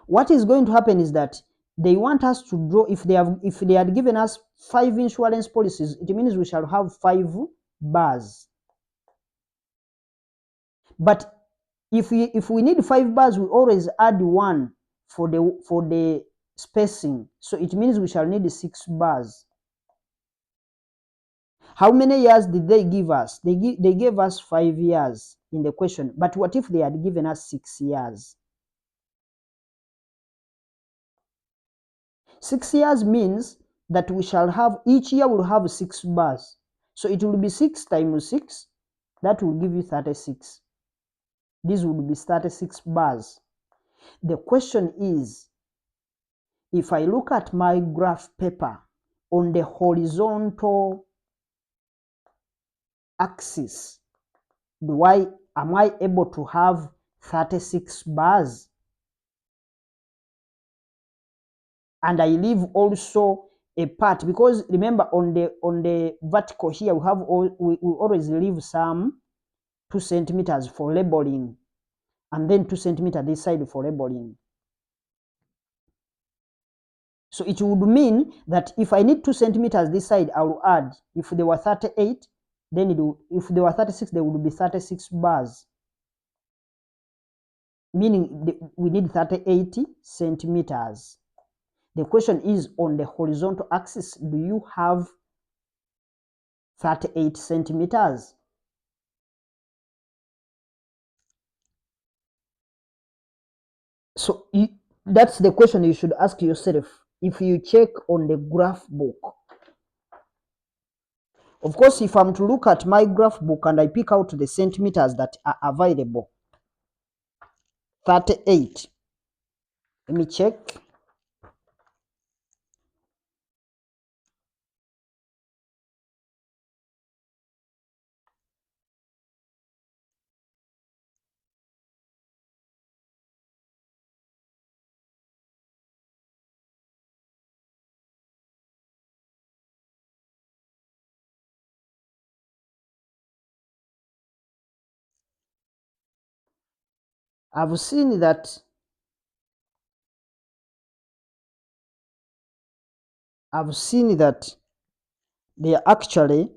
What is going to happen is that they want us to draw, if they had given us 5 insurance policies, it means we shall have 5 bars. But if we need 5 bars, we always add 1 for the spacing. So it means we shall need 6 bars. How many years did they give us? They gave us 5 years in the question. But what if they had given us 6 years? 6 years means that we shall have, each year will have 6 bars. So it will be 6 times 6. That will give you 36. This would be 36 bars. The question is, if I look at my graph paper on the horizontal axis, am I able to have 36 bars? And I leave also a part, because remember on the vertical here we always leave some 2 centimeters for labeling, and then 2 centimeters this side for labeling. So it would mean that if I need 2 centimeters this side, I will add, if they were 38, then if they were 36, there would be 36 bars, meaning we need 38 centimeters. The question is, on the horizontal axis, do you have 38 centimeters? So that's the question you should ask yourself if you check on the graph book. Of course, if I'm to look at my graph book and I pick out the centimeters that are available, 38. Let me check. I've seen that they are actually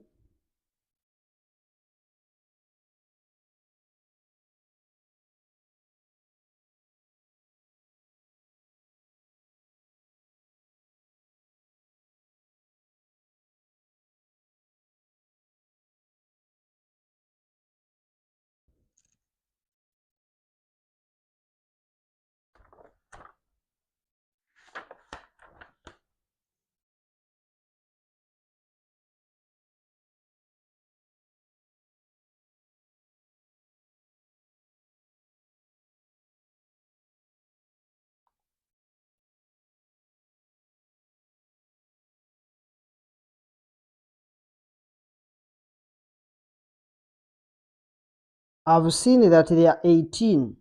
I've seen that they are 18.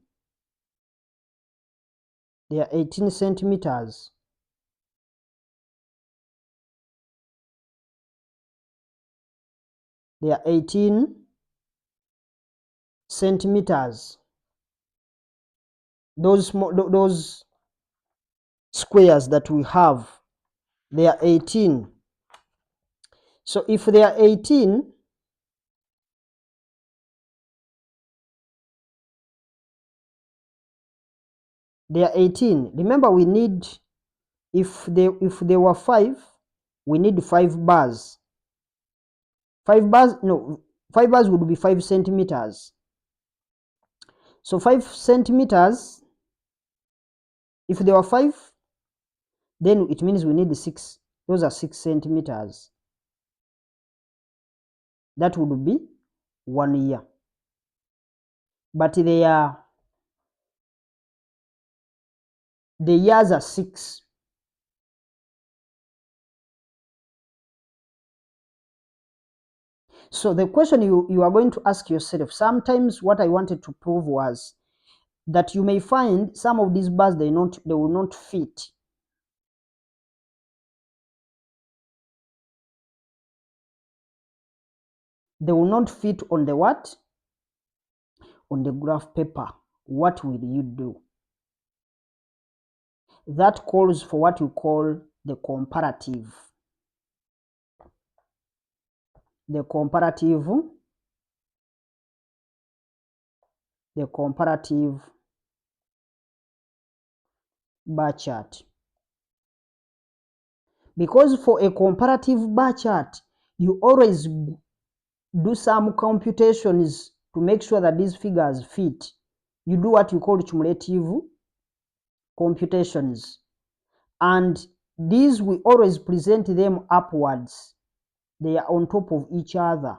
They are 18 centimeters. They are 18 centimeters. Those squares that we have, they are 18. So if they are 18, they are 18. Remember, we need, if they were 5, we need 5 bars. 5 bars, no, 5 bars would be 5 centimeters. So 5 centimeters, if there were 5, then it means we need 6. Those are 6 centimeters. That would be 1 year. But the years are 6. So the question you are going to ask yourself, sometimes what I wanted to prove was that you may find some of these bars they will not fit. They will not fit on the what? on the graph paper, what will you do? That calls for what we call the comparative. The comparative bar chart. Because for a comparative bar chart, you always do some computations to make sure that these figures fit. You do what you call cumulative computations. And these we always present them upwards. They are on top of each other,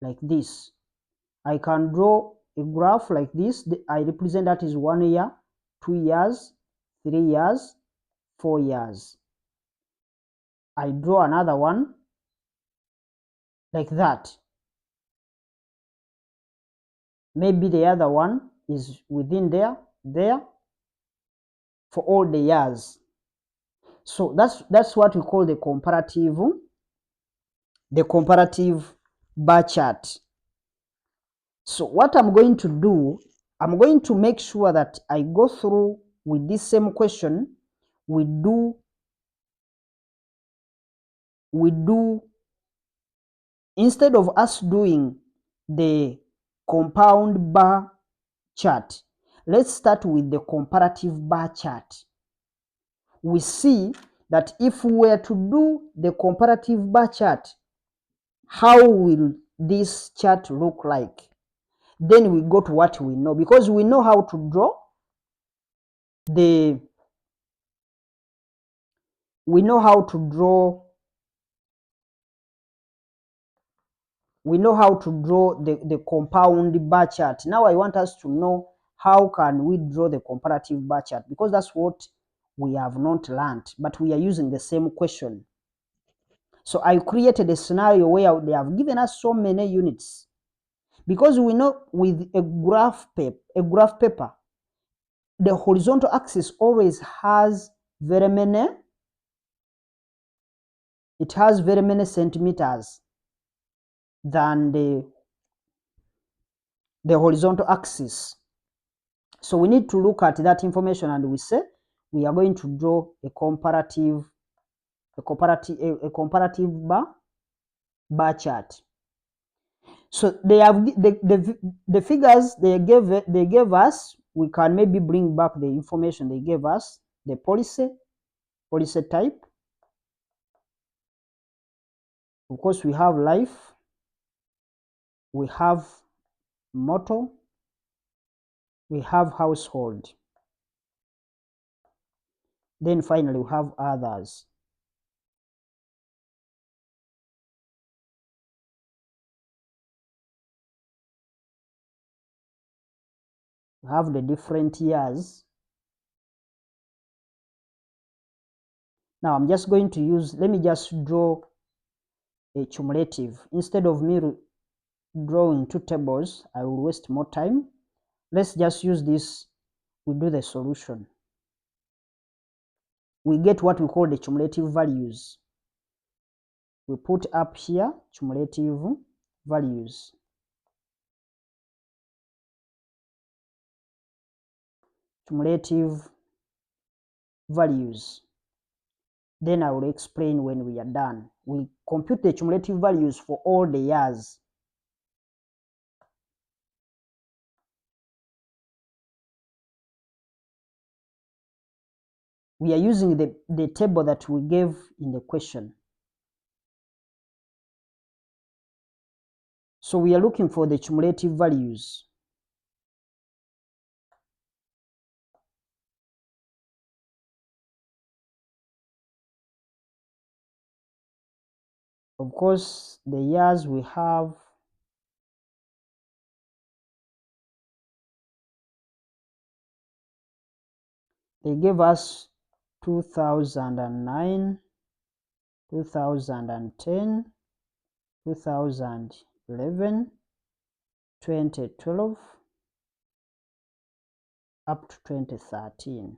like this. I can draw a graph like this. I represent that is 1 year, 2 years, 3 years, 4 years. I draw another one like that. Maybe the other one is within there for all the years. So that's what we call the comparative bar chart. So what I'm going to do, I'm going to make sure that I go through with this same question. We do instead of us doing the compound bar chart, let's start with the comparative bar chart. We see that if we were to do the comparative bar chart, how will this chart look like? Then we go to what we know, because we know how to draw the the compound bar chart. Now I want us to know how can we draw the comparative bar chart, because that's what we have not learned, but we are using the same question. So I created a scenario where they have given us so many units, because we know with a graph paper, the horizontal axis always has very many centimeters than the horizontal axis. So we need to look at that information, and we say we are going to draw a comparative bar chart. So they have the figures they gave us. We can maybe bring back the information they gave us. The policy type. Of course, we have life. We have motor. We have household. Then finally, we have others. We have the different years. Now I'm just going to let me just draw a cumulative. Instead of me drawing two tables, I will waste more time. Let's just use this. We do the solution. We get what we call the cumulative values. We put up here cumulative values. Cumulative values. Then I will explain when we are done. We compute the cumulative values for all the years. We are using the table that we gave in the question. So we are looking for the cumulative values. Of course, the years we have, they gave us 2009, 2010, 2011, 2012, up to 2013.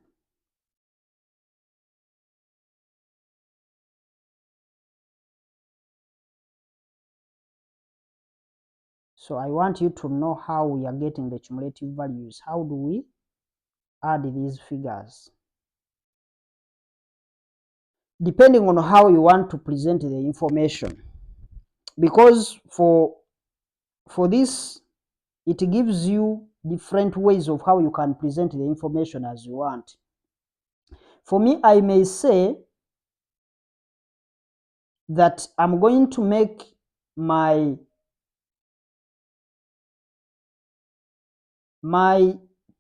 So I want you to know how we are getting the cumulative values. How do we add these figures? Depending on how you want to present the information. Because for this, it gives you different ways of how you can present the information as you want. For me, I may say that I'm going to make my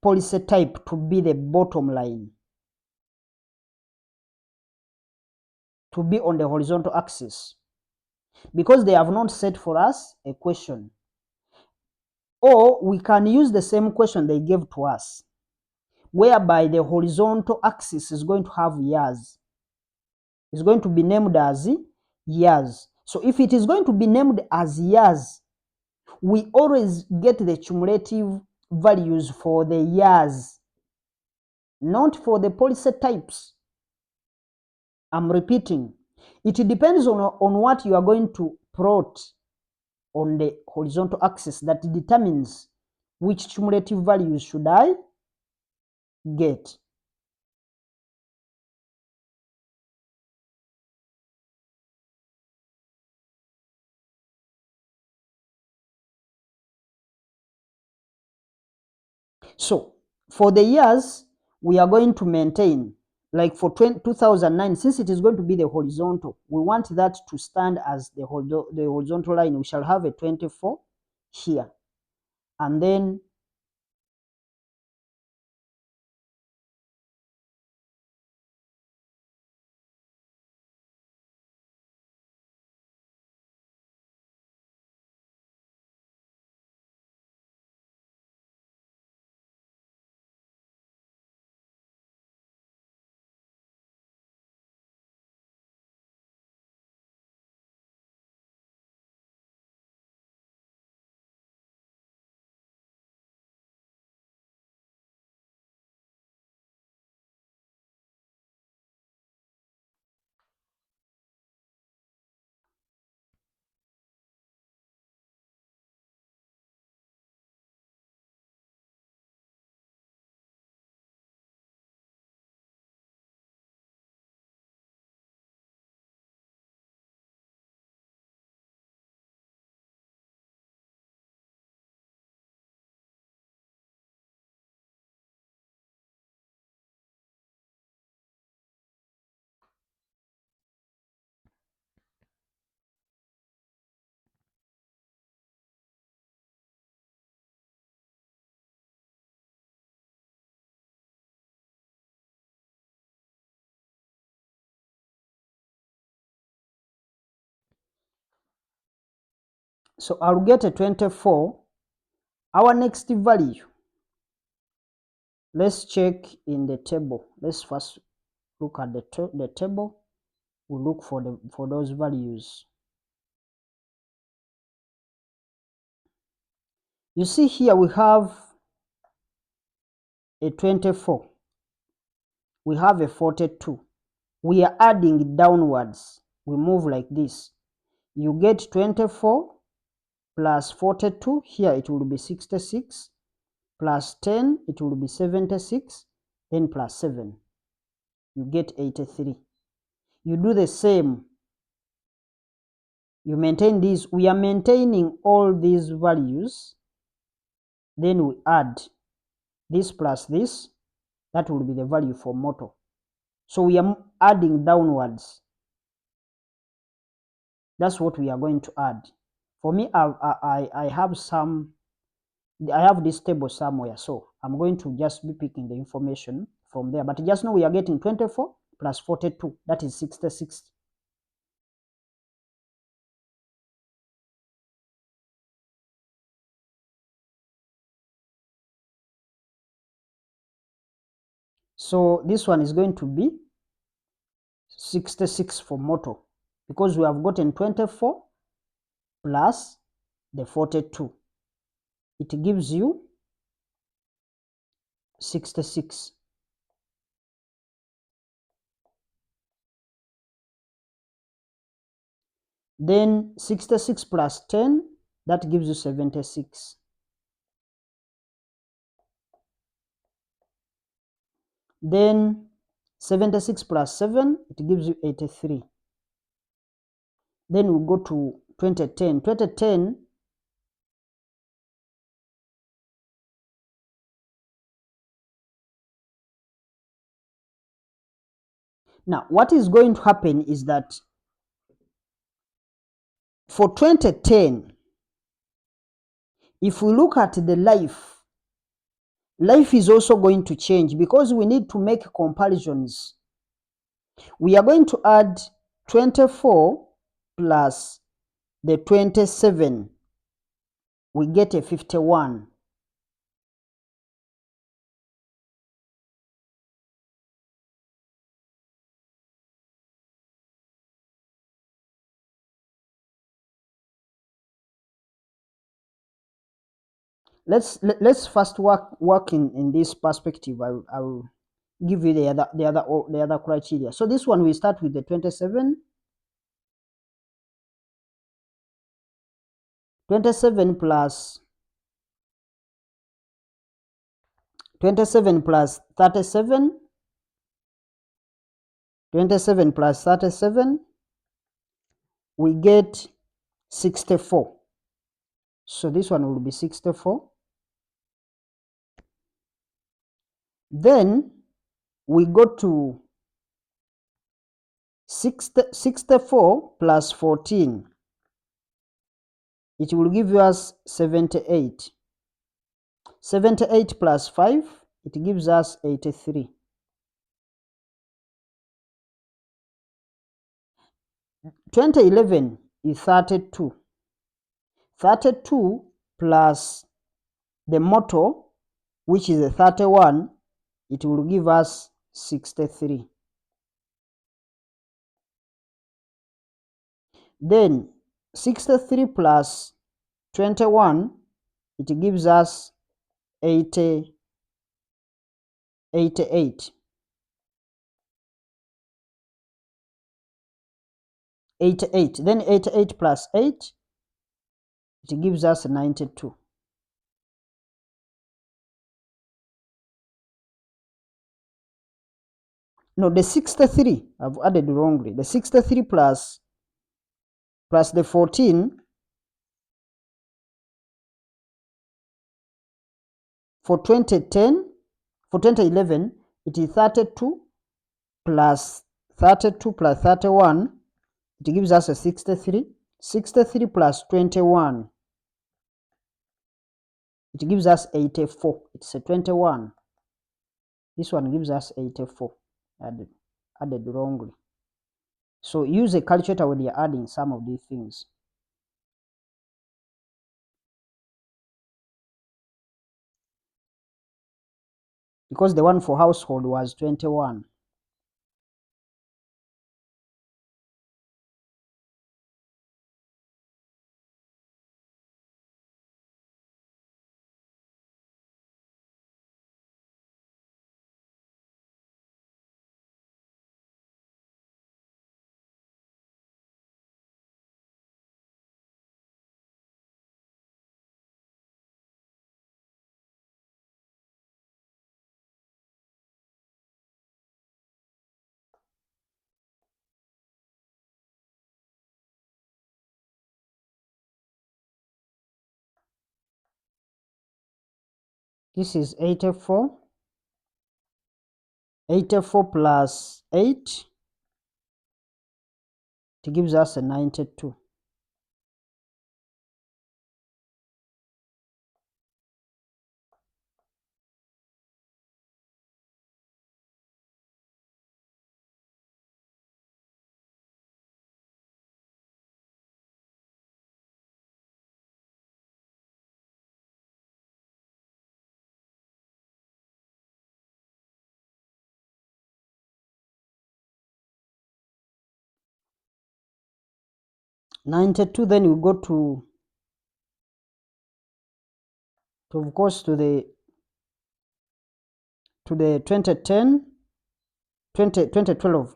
policy type to be the bottom line, to be on the horizontal axis, because they have not set for us a question. Or we can use the same question they gave to us, whereby the horizontal axis is going to have years. It's going to be named as years. So if it is going to be named as years, we always get the cumulative values for the years, not for the policy types. I'm repeating. It depends on what you are going to plot on the horizontal axis that determines which cumulative values should I get. So for the years, we are going to maintain, like for 2009, since it is going to be the horizontal, we want that to stand as the horizontal line. We shall have a 24 here. And then so I'll get a 24. Our next value, let's check in the table. Let's first look at the table. We'll look for those values. You see here we have a 24. We have a 42. We are adding downwards. We move like this. You get 24 plus 42. Here it will be 66. Plus 10, it will be 76. Then plus 7. You get 83. You do the same. You maintain this. We are maintaining all these values. Then we add this plus this. That will be the value for motor. So we are adding downwards. That's what we are going to add. For me, I have this table somewhere, so I'm going to just be picking the information from there. But just know we are getting 24 plus 42. That is 66. So this one is going to be 66 for motor, because we have gotten 24 plus the 42. It gives you 66. Then 66 plus 10 That gives you 76. Then 76 plus 7, it gives you 83. Then we go to 2010. 2010, now what is going to happen is that for 2010, if we look at the life is also going to change because we need to make comparisons. We are going to add 24 plus the 27. We get a 51. Let's first work in this perspective. I will give you the other criteria. So this one we start with the 27. 27 plus 27 plus 37. 27 plus 37, we get 64. So this one will be 64. Then we go to 64 plus 14. It will give us 78. 78 plus 5, it gives us 83. 2011 is 32. 32 plus the motor, which is a 31, it will give us 63. Then 63 plus 21, it gives us 88. 88. Then 88 plus 8, it gives us 92. No, the 63, I've added wrongly. The 63 plus the 14, for 2010, for 2011, it is 32 plus 32 plus 31, it gives us a 63. 63 plus 21, it gives us 84. It's a 21. This one gives us 84. Added wrongly. So use a calculator when you're adding some of these things. Because the one for household was 21. This is 84. 84 plus 8, it gives us a 92. Then we go to of course to the 2010, 2012.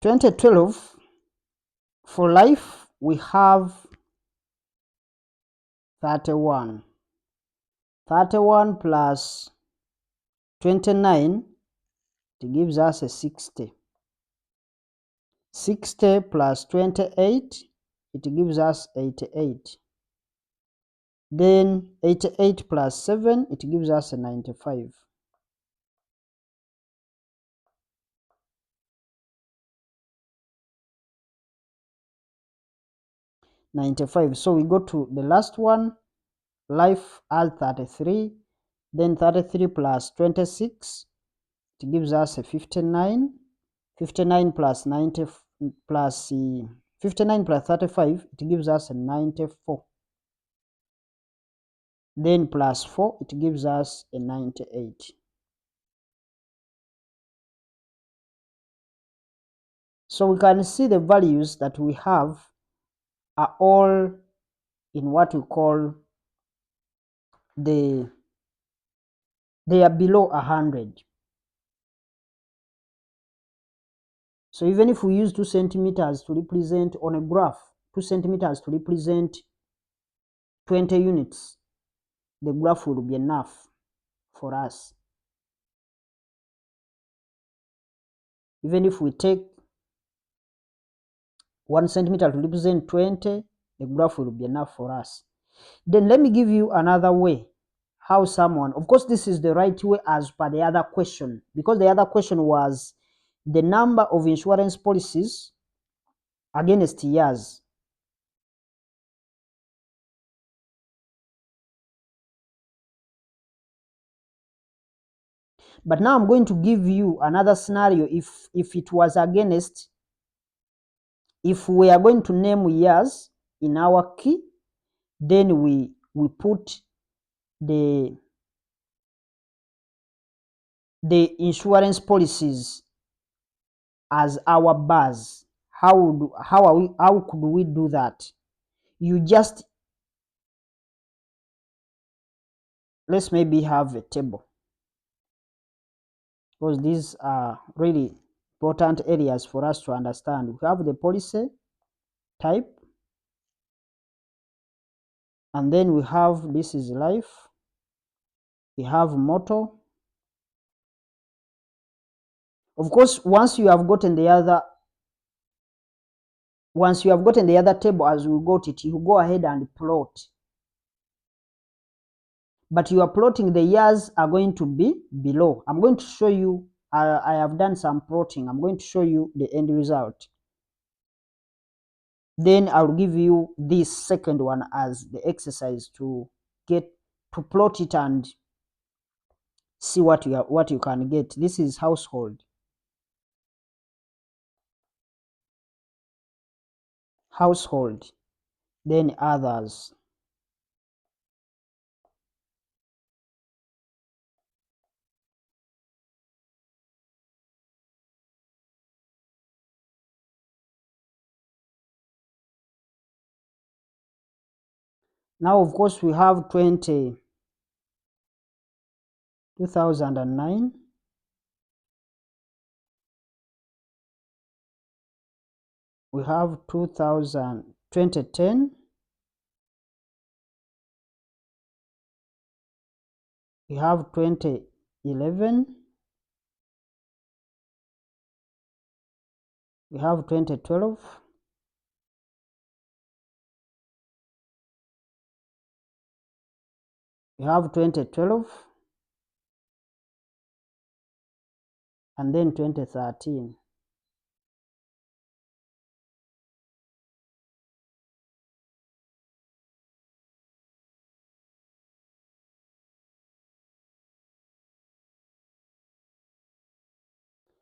2012 for life we have 31. 31 plus 29, it gives us a 60. 60 plus 28, it gives us 88. Then 88 plus 7, it gives us a 95. So we go to the last one, life as 33. Then 33 plus 26, it gives us a 59. 59 plus 90 plus 59 plus 35, it gives us a 94. Then plus 4, it gives us a 98. So we can see the values that we have are all in what we call they are below 100. So even if we use 2 centimeters to represent on a graph, 2 centimeters to represent 20 units, the graph will be enough for us. Even if we take 1 centimeter to represent 20, the graph will be enough for us. Then let me give you another way how someone, of course this is the right way as per the other question, because the other question was the number of insurance policies against years. But now I'm going to give you another scenario. If it was against, if we are going to name years in our key, then we put the insurance policies as our bars. How could we do that? You just, let's maybe have a table, because these are really important areas for us to understand. We have the policy type, and then we have, this is life, we have motto. Of course, once you have gotten the other table as we got it, you go ahead and plot. But you are plotting, the years are going to be below. I'm going to show you, I have done some plotting. I'm going to show you the end result. Then I'll give you this second one as the exercise to get to plot it and see what you can get. This is household. Then others. Now, of course, we have 2009. We have 2010. We have 2011. We have 2012. We have 2012. And then 2013.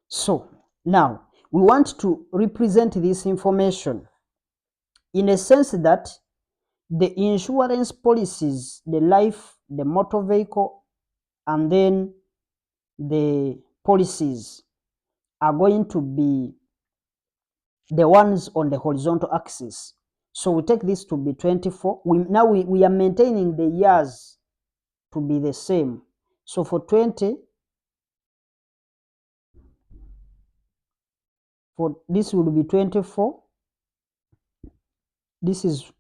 So now we want to represent this information in a sense that the insurance policies, the life, the motor vehicle, and then the policies are going to be the ones on the horizontal axis. So we take this to be 24. We are maintaining the years to be the same. So for For this will be 24. This is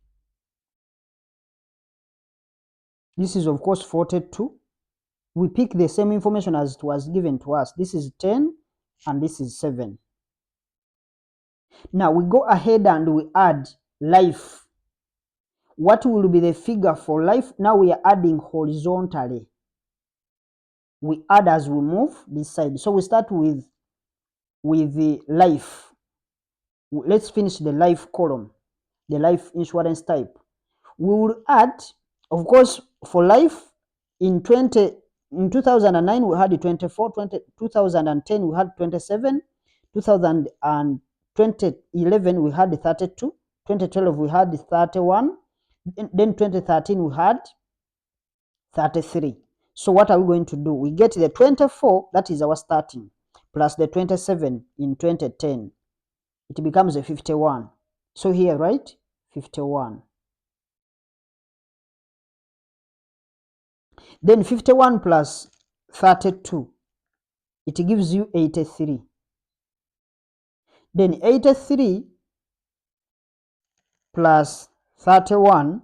of course 42. We pick the same information as it was given to us. This is 10 and this is 7. Now we go ahead and we add life. What will be the figure for life? Now we are adding horizontally. We add as we move this side. So we start with the life. Let's finish the life column, the life insurance type. We will add, of course, for life in 2009 we had 24, 2010 we had 27, 2011 we had 32, 2012 we had 31, then 2013 we had 33. So what are we going to do? We get the 24, that is our starting, plus the 27 in 2010. It becomes a 51. So here, right? 51. Then 51 plus 32, it gives you 83. Then 83 plus 31,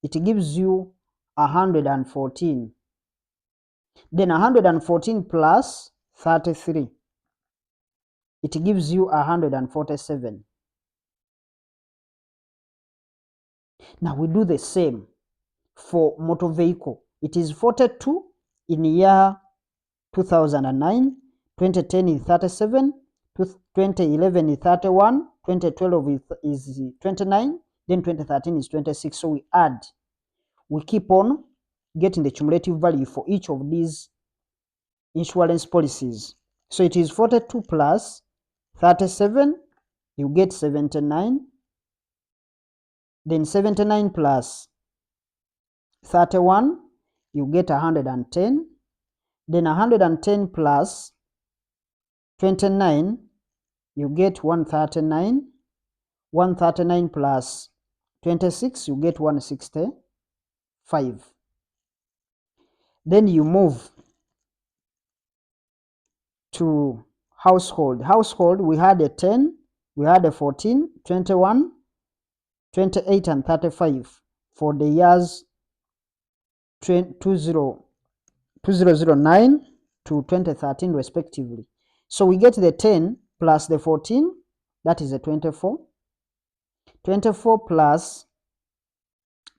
it gives you 114. Then 114 plus 33, it gives you 147. Now we do the same for motor vehicle. It is 42 in year 2009, 2010 is 37, 2011 is 31, 2012 is 29, then 2013 is 26. So we add, we keep on getting the cumulative value for each of these insurance policies. So it is 42 plus 37, you get 79, then 79 plus 31, you get 110, then 110 plus 29, you get 139, 139 plus 26, you get 165. Then you move to household. Household, we had a 10, we had a 14, 21, 28 and 35 for the years 2009 to 2013 respectively. So we get the 10 plus the 14, that is a 24. 24 plus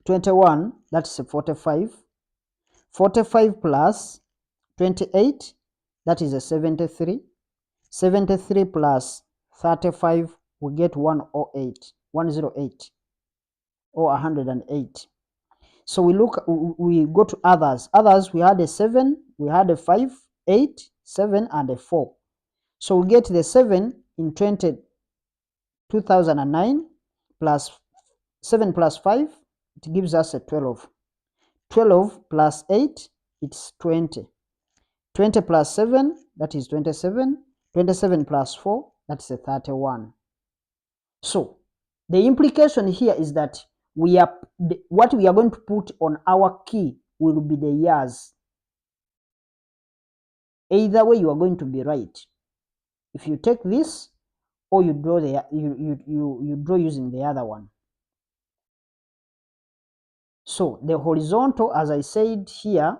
21, that's a 45. 45 plus 28, that is a 73. 73 plus 35, we get 108, 108 or 108. So we go to others. Others, we had a 7, we had a 5, 8, 7 and a 4. So we get the 7 in 2009 plus 7 plus 5, it gives us a 12. 12 plus 8, it's 20. 20 plus 7, that is 27. 27 plus 4, that's a 31. So the implication here is that what we are going to put on our key will be the years. Either way, you are going to be right. If you take this, or you draw you draw using the other one. So the horizontal, as I said here,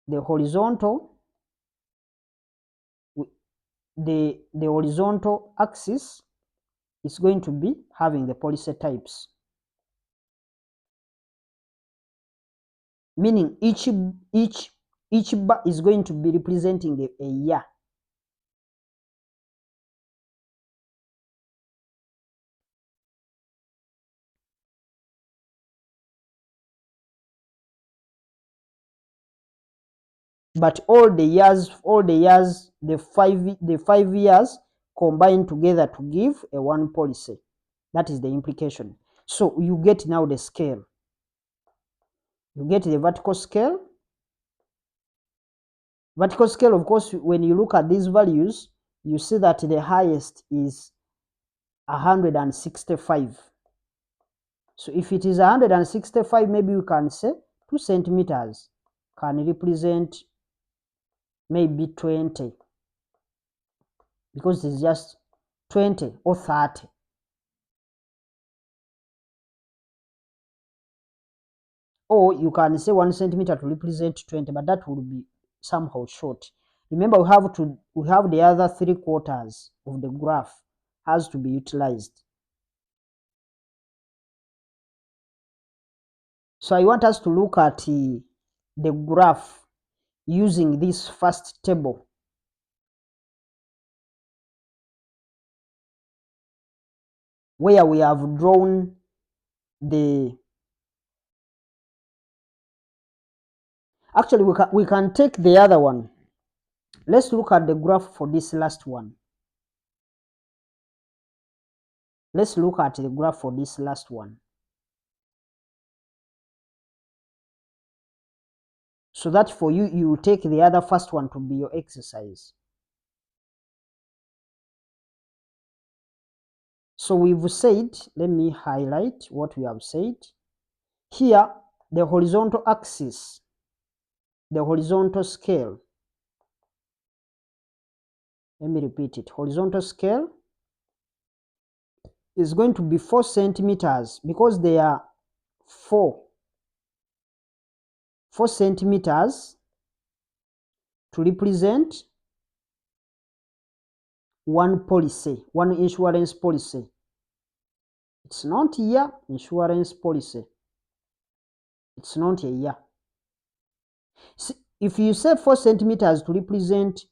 the horizontal, the horizontal axis is going to be having the policy types, meaning each bar is going to be representing a year. But all the years, the 5 years combined together to give a one policy. That is the implication. So you get now the scale. You get the vertical scale. Vertical scale, of course, when you look at these values, you see that the highest is 165. So if it is 165, maybe we can say 2 centimeters can represent maybe 20, because it's just 20 or 30. Or you can say 1 centimeter to represent 20, but that would be somehow short. Remember, we have the other 3/4 of the graph has to be utilized. So I want us to look at the graph using this first table. Where we have drawn actually we can take the other one. Let's look at the graph for this last one. Let's look at the graph for this last one. So that for you, you will take the other first one to be your exercise. So we've said, let me highlight what we have said. Here, the horizontal axis, the horizontal scale, let me repeat it, horizontal scale is going to be 4 centimeters because they are 4 centimeters to represent one policy, one insurance policy. It's not here, insurance policy. It's not here. See, if you say 4 centimeters to represent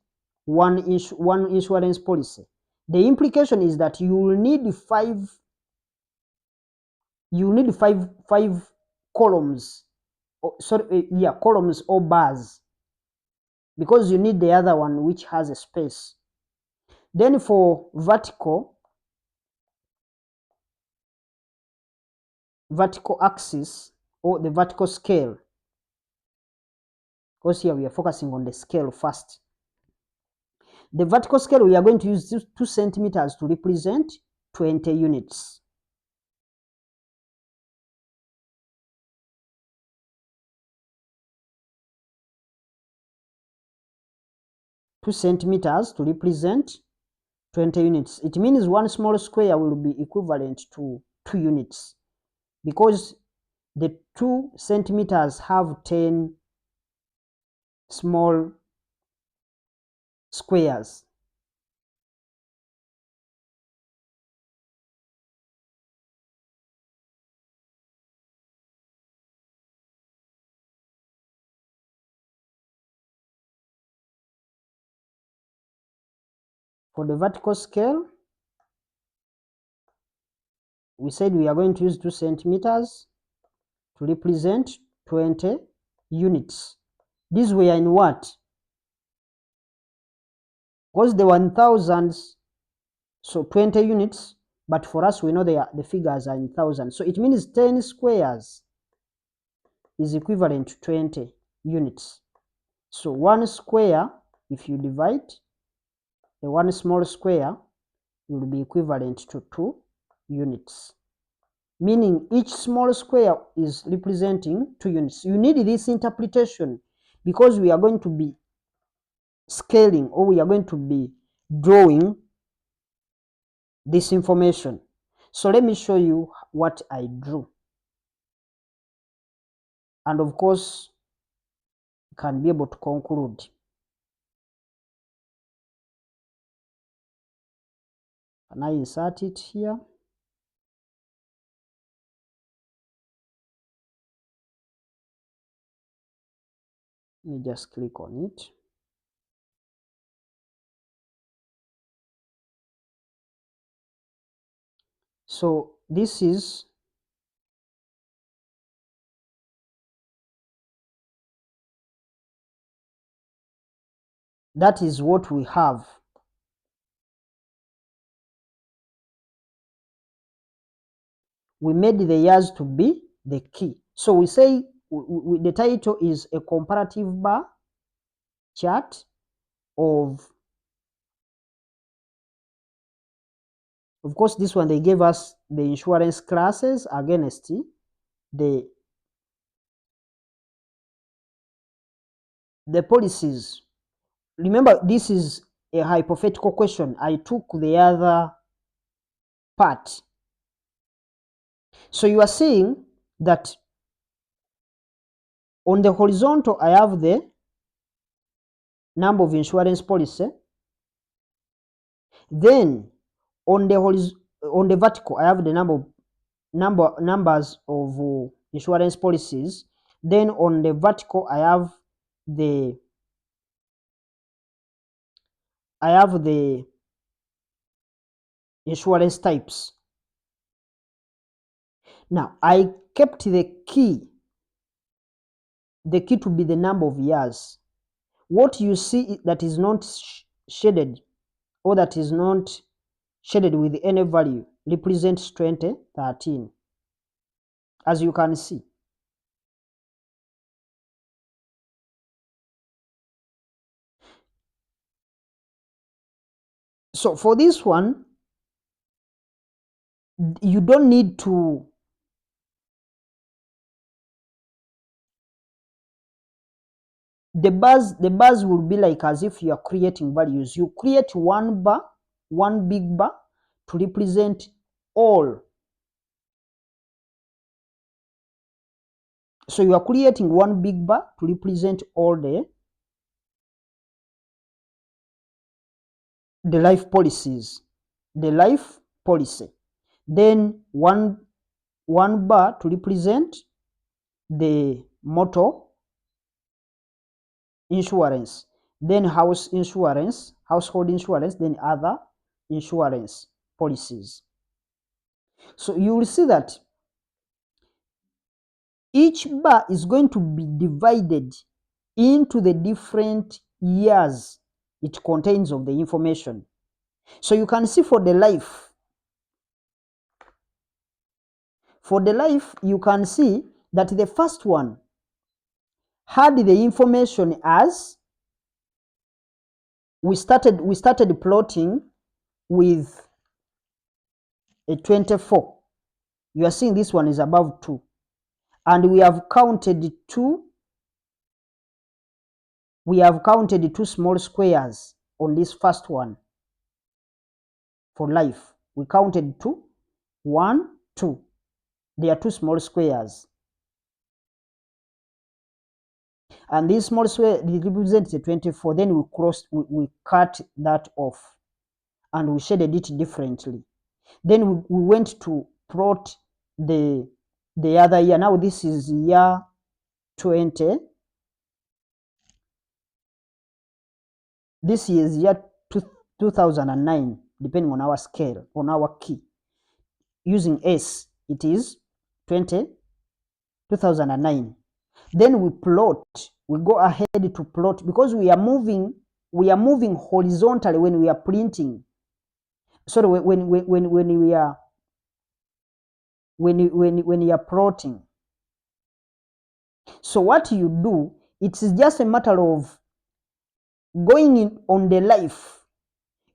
one insurance policy, the implication is that you will need five columns, columns or bars, because you need the other one which has a space. Then for vertical axis or the vertical scale, because here we are focusing on the scale first. The vertical scale, we are going to use 2 centimeters to represent 20 units. Two centimeters to represent 20 units. It means one small square will be equivalent to 2 units because the 2 centimeters have 10 small squares. For the vertical scale, we said we are going to use 2 centimeters to represent 20 units. These were in what? Because they were in thousands, so 20 units, but for us we know the figures are in thousands. So it means 10 squares is equivalent to 20 units. So 1 square, if you divide the 1 small square, will be equivalent to 2 units. Meaning each small square is representing 2 units. You need this interpretation because we are going to be scaling, or we are going to be drawing this information. So let me show you what I drew. And of course, you can be able to conclude. Can I insert it here? Let me just click on it. So this is that is what we have. We made the years to be the key. So we say the title is a comparative bar chart of course, this one they gave us the insurance classes against the policies. Remember, this is a hypothetical question. I took the other part. So you are seeing that on the horizontal, I have the number of insurance policy. Then on the vertical, I have the numbers of insurance policies. Then on the vertical, I have the insurance types. Now I kept the key to be the number of years. What you see that is not shaded, or that is not shaded with any value, represents 2013, as you can see. So for this one, you don't need to the bars will be like as if you are creating values. You create one big bar to represent all. So you are creating one big bar to represent all the life policies, the life policy. Then one bar to represent the motor insurance, then house insurance, household insurance, then other insurance policies. So you will see that each bar is going to be divided into the different years it contains of the information. So you can see for the life, you can see that the first one had the information as we started plotting with a 24. You are seeing this one is above 2, and we have counted two small squares on this first one. For life, we counted 2, 1, 2. They are two small squares, and this small square represents a 24. Then we cut that off and we shaded it differently. Then we went to plot the other year. Now this is year 20. This is year 2009, depending on our scale, on our key. Using S, it is 2009. Then we go ahead to plot, because we are moving horizontally when we are printing. Sorry, when you are plotting. So what you do, it is just a matter of going in on the life.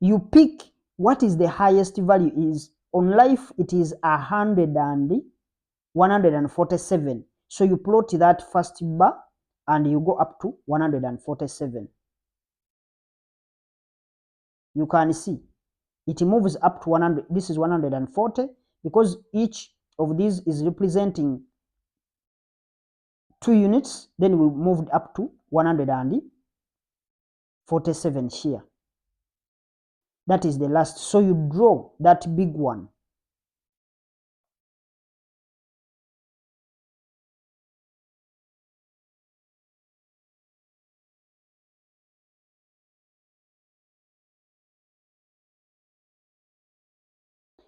You pick what is the highest value is. On life, it is 147. So you plot that first bar and you go up to 147. You can see it moves up to 100. This is 140, because each of these is representing 2 units. Then we moved up to 147 here. That is the last. So you draw that big one.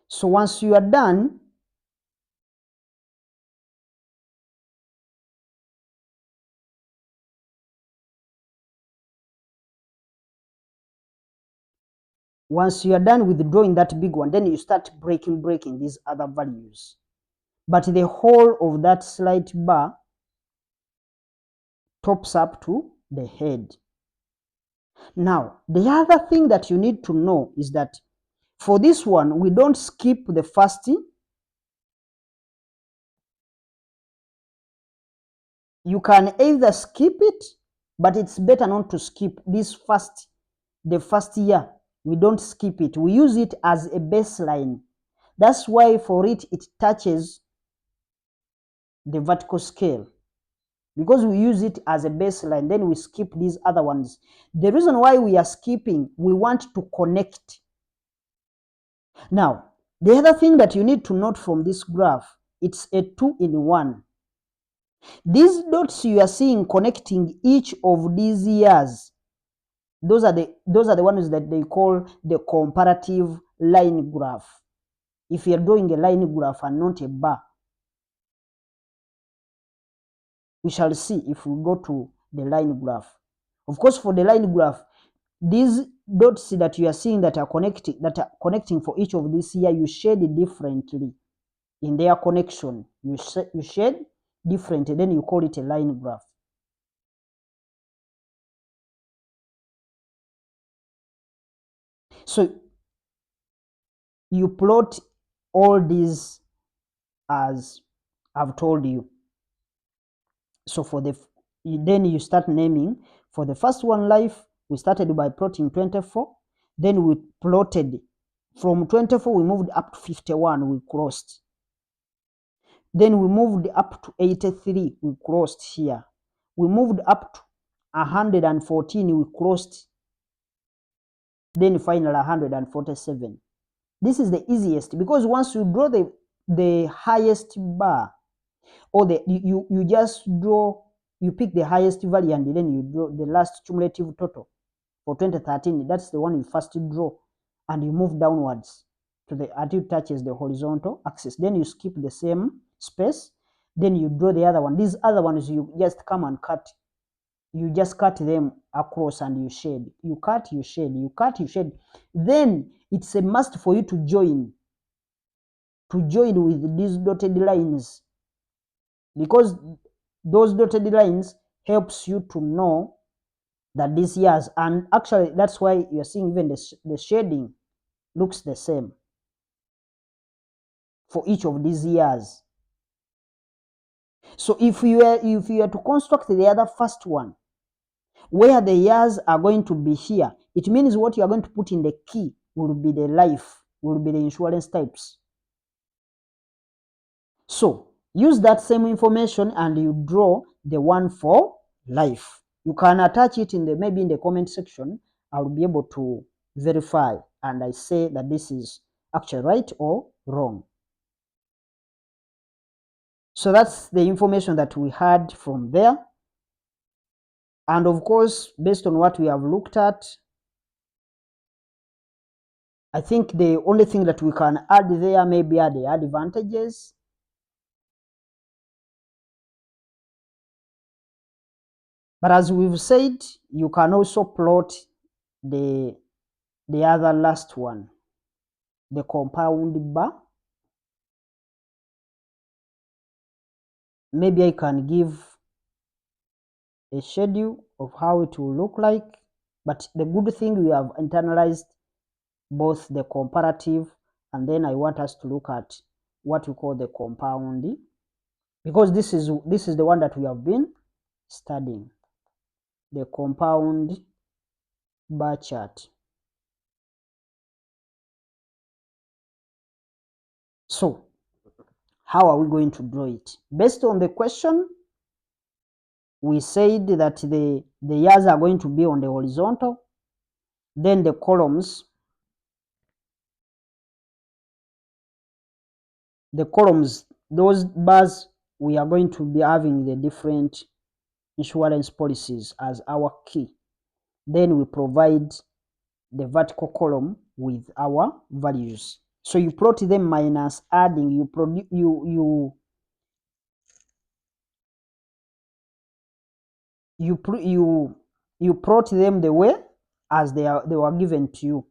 So once you are done, with drawing that big one, then you start breaking these other values. But the whole of that slight bar tops up to the head. Now, the other thing that you need to know is that for this one, we don't skip the first. You can either skip it, but it's better not to skip this first the first year. We don't skip it. We use it as a baseline. That's why for it touches the vertical scale, because we use it as a baseline, then we skip these other ones. The reason why we are skipping, we want to connect. Now, the other thing that you need to note from this graph, it's a 2-in-1. These dots you are seeing connecting each of these years, those are the ones that they call the comparative line graph. If you're drawing a line graph and not a bar, we shall see if we go to the line graph. Of course, for the line graph, these dots that you are seeing that are connecting for each of this year, you shade it differently in their connection. You shade differently, then you call it a line graph. So you plot all these as I've told you. So for then you start naming. For the first one, life, we started by plotting 24. Then we plotted from 24, we moved up to 51, we crossed. Then we moved up to 83, we crossed here. We moved up to 114, we crossed. Then finally 147. This is the easiest, because once you draw the highest bar, or you just draw, you pick the highest value and then you draw the last cumulative total for 2013. That's the one you first draw, and you move downwards until it touches the horizontal axis. Then you skip the same space, then you draw the other one. These other ones you just come and cut. You just cut them across and you shade. You cut, you shade, you cut, you shade. Then it's a must for you to join with these dotted lines, because those dotted lines helps you to know that these years, and actually that's why you're seeing even the shading looks the same for each of these years. So if you are to construct the other first one, where the years are going to be here, it means what you are going to put in the key will be the life, will be the insurance types. So use that same information and you draw the one for life. You can attach it maybe in the comment section. I'll be able to verify and I say that this is actually right or wrong. So that's the information that we had from there. And of course, based on what we have looked at, I think the only thing that we can add there maybe are the advantages. But as we've said, you can also plot the other last one, the compound bar. Maybe I can give a schedule of how it will look like. But the good thing, we have internalized both the comparative, and then I want us to look at what we call the compound, because this is the one that we have been studying, the compound bar chart. So how are we going to draw it? Based on the question, we said that the years are going to be on the horizontal, then the columns, those bars, we are going to be having the different insurance policies as our key. Then we provide the vertical column with our values. So you plot them minus adding, you plot them the way as they were given to you.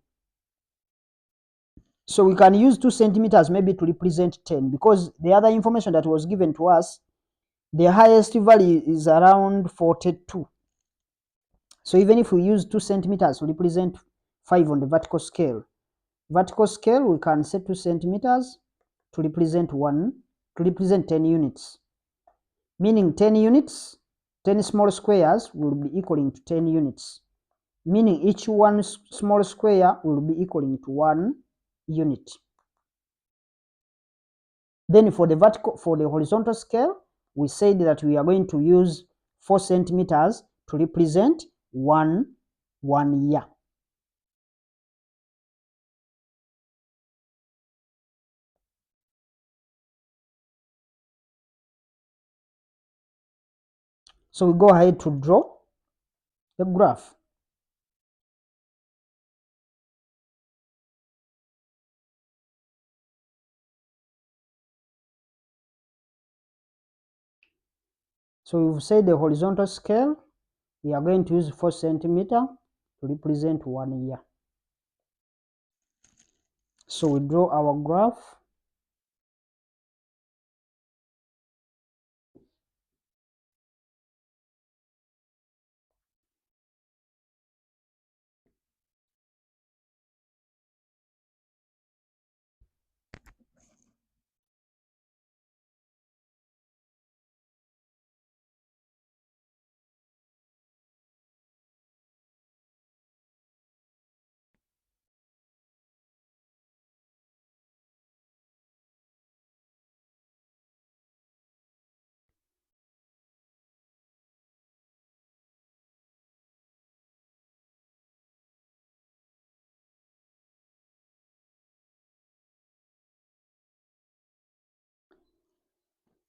So we can use 2 centimeters maybe to represent 10, because the other information that was given to us, the highest value is around 42. So even if we use 2 centimeters to represent 5 on the vertical scale, we can set 2 centimeters to represent 10 units, meaning 10 units, 10 small squares will be equaling to 10 units. meaning each one small square will be equaling to 1 unit. Then for the horizontal scale, we said that we are going to use 4 centimeters to represent one year. So we go ahead to draw the graph. So we've said the horizontal scale, we are going to use 4 centimeter to represent 1 year. So we draw our graph.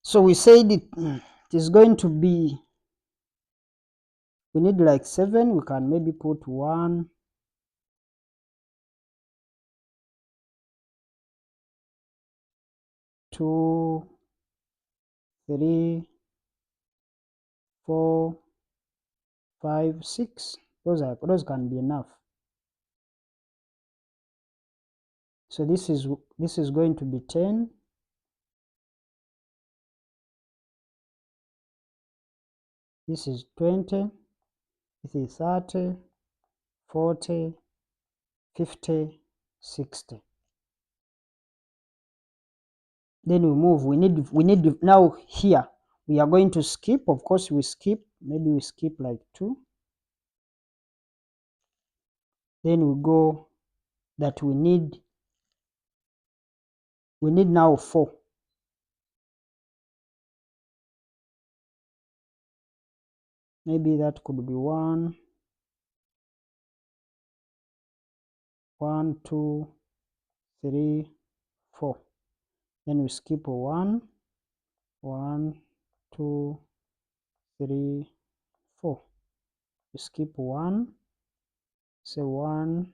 So we said it is going to be, we need like 7, we can maybe put 1, 2, 3, 4, 5, 6. Those can be enough. So this is going to be 10. This is 20. This is 30, 40, 50, 60. Then we move. We need now here. We are going to skip. Of course, we skip. Maybe we skip like 2. Then we go that we need now 4. Maybe that could be 1, 2, 3, 4. Then we skip 1, 2, 3, 4. We skip 1. Say 1,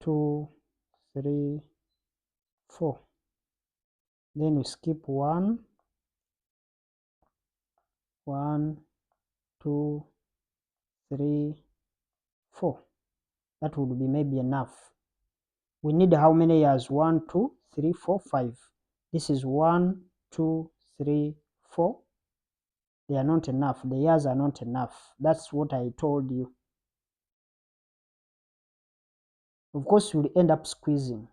2, 3, 4. Then we skip 1, 2, 3, 4. That would be maybe enough. We need how many years? 1, 2, 3, 4, 5. This is 1, 2, 3, 4. They are not enough. The years are not enough. That's what I told you. Of course, you'll end up squeezing.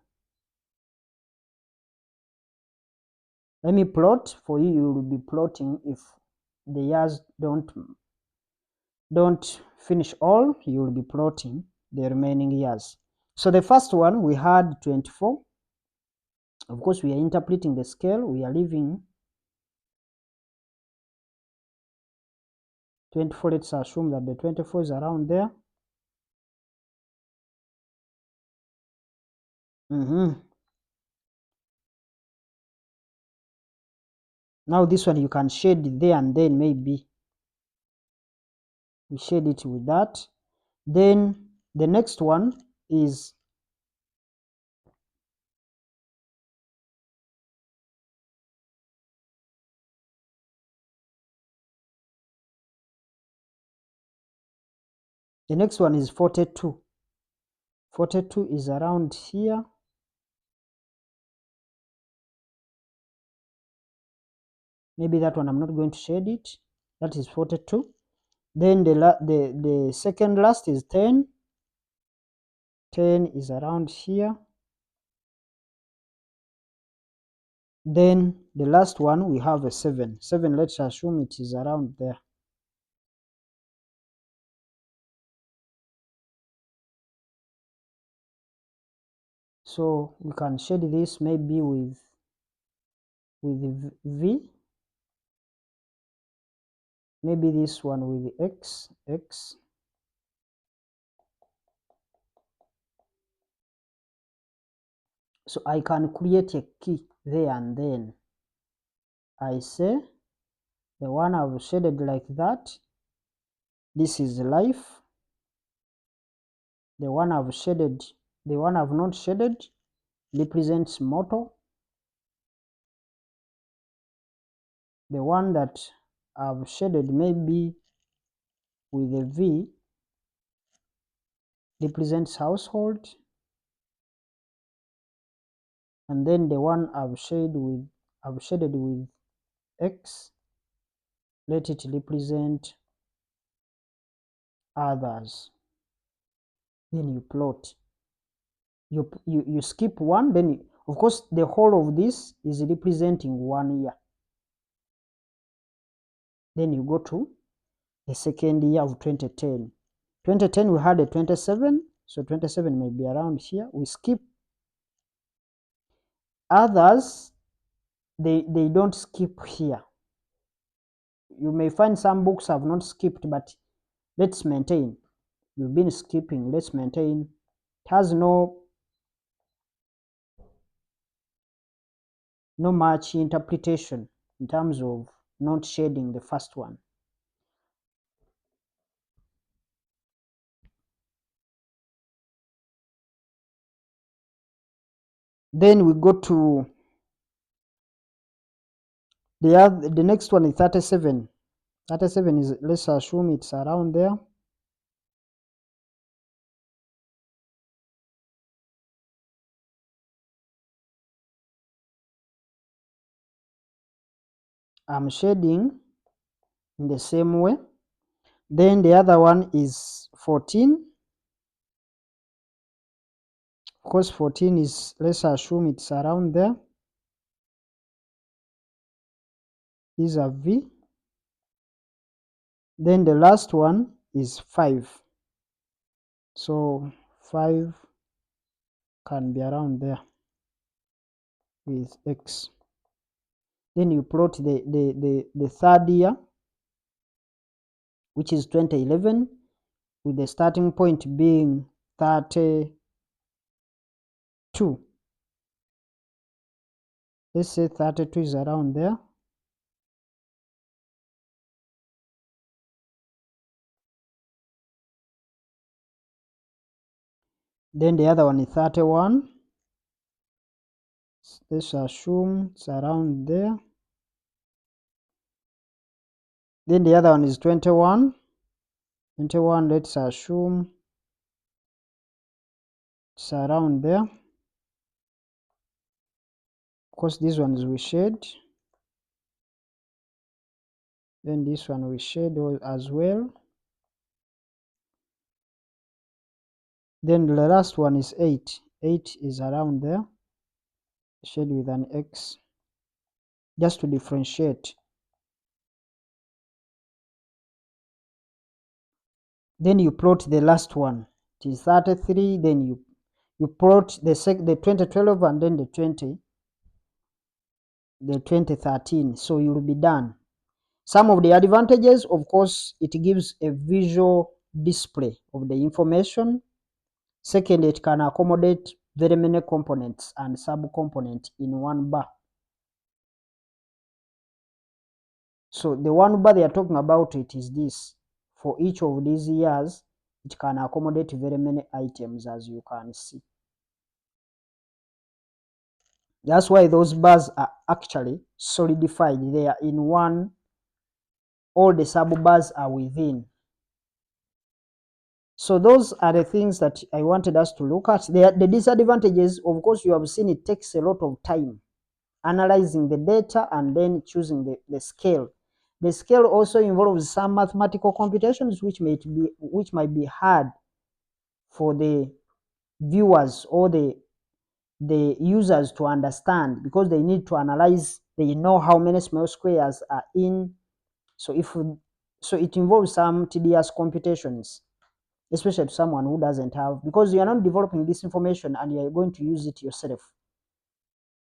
Let me plot for you. You will be plotting. If the years don't finish all, you will be plotting the remaining years. So the first one, we had 24. Of course, we are interpreting the scale. We are leaving 24. Let's assume that the 24 is around there. Now this one you can shade it there, and then maybe we shade it with that. Then the next one is the next one is 42. 42 is around here. Maybe that one I'm not going to shade it. That is 42. Then the second last is 10. 10 is around here. Then the last one we have a 7. 7, let's assume it is around there. So we can shade this maybe with V, maybe this one with X. So I can create a key there, and then I say the one I've shaded like that, this is life. The one I've shaded, the one I've not shaded represents motor. The one that I've shaded maybe with a V represents household, and then the one I've shaded with X, let it represent others. Then you plot. You skip one, then of course the whole of this is representing 1 year. Then you go to the second year of 2010. 2010 we had a 27, so 27 may be around here. We skip others, they don't skip here. You may find some books have not skipped, but let's maintain. We've been skipping, let's maintain. It has no much interpretation in terms of not shading the first one. Then we go to the next one is 37. 37 is, let's assume it's around there. I'm shading in the same way. Then the other one is 14. Of course 14 is, let's assume it's around there. These are V. Then the last one is 5. So 5 can be around there with X. Then you plot the third year, which is 2011, with the starting point being 32. Let's say 32 is around there. Then the other one is 31. Let's assume it's around there. Then the other one is 21. 21, let's assume it's around there. Of course, this one is we shade. Then this one we shade as well. Then the last one is 8. 8 is around there. Shade with an X, just to differentiate. Then you plot the last one. It is 33. Then you plot the 2012 and then the 2013. So you'll be done. Some of the advantages, of course, it gives a visual display of the information. Second, it can accommodate very many components and sub-components in one bar. So the one bar they are talking about, it is this. For each of these years, it can accommodate very many items, as you can see. That's why those bars are actually solidified. They are in one. All the sub-bars are within. So those are the things that I wanted us to look at. The disadvantages, of course, you have seen it takes a lot of time analyzing the data and then choosing the scale. The scale also involves some mathematical computations which might be hard for the viewers or the users to understand, because they need to analyze, they know how many small squares are in. So it involves some tedious computations. especially to someone who doesn't have, because you are not developing this information and you are going to use it yourself.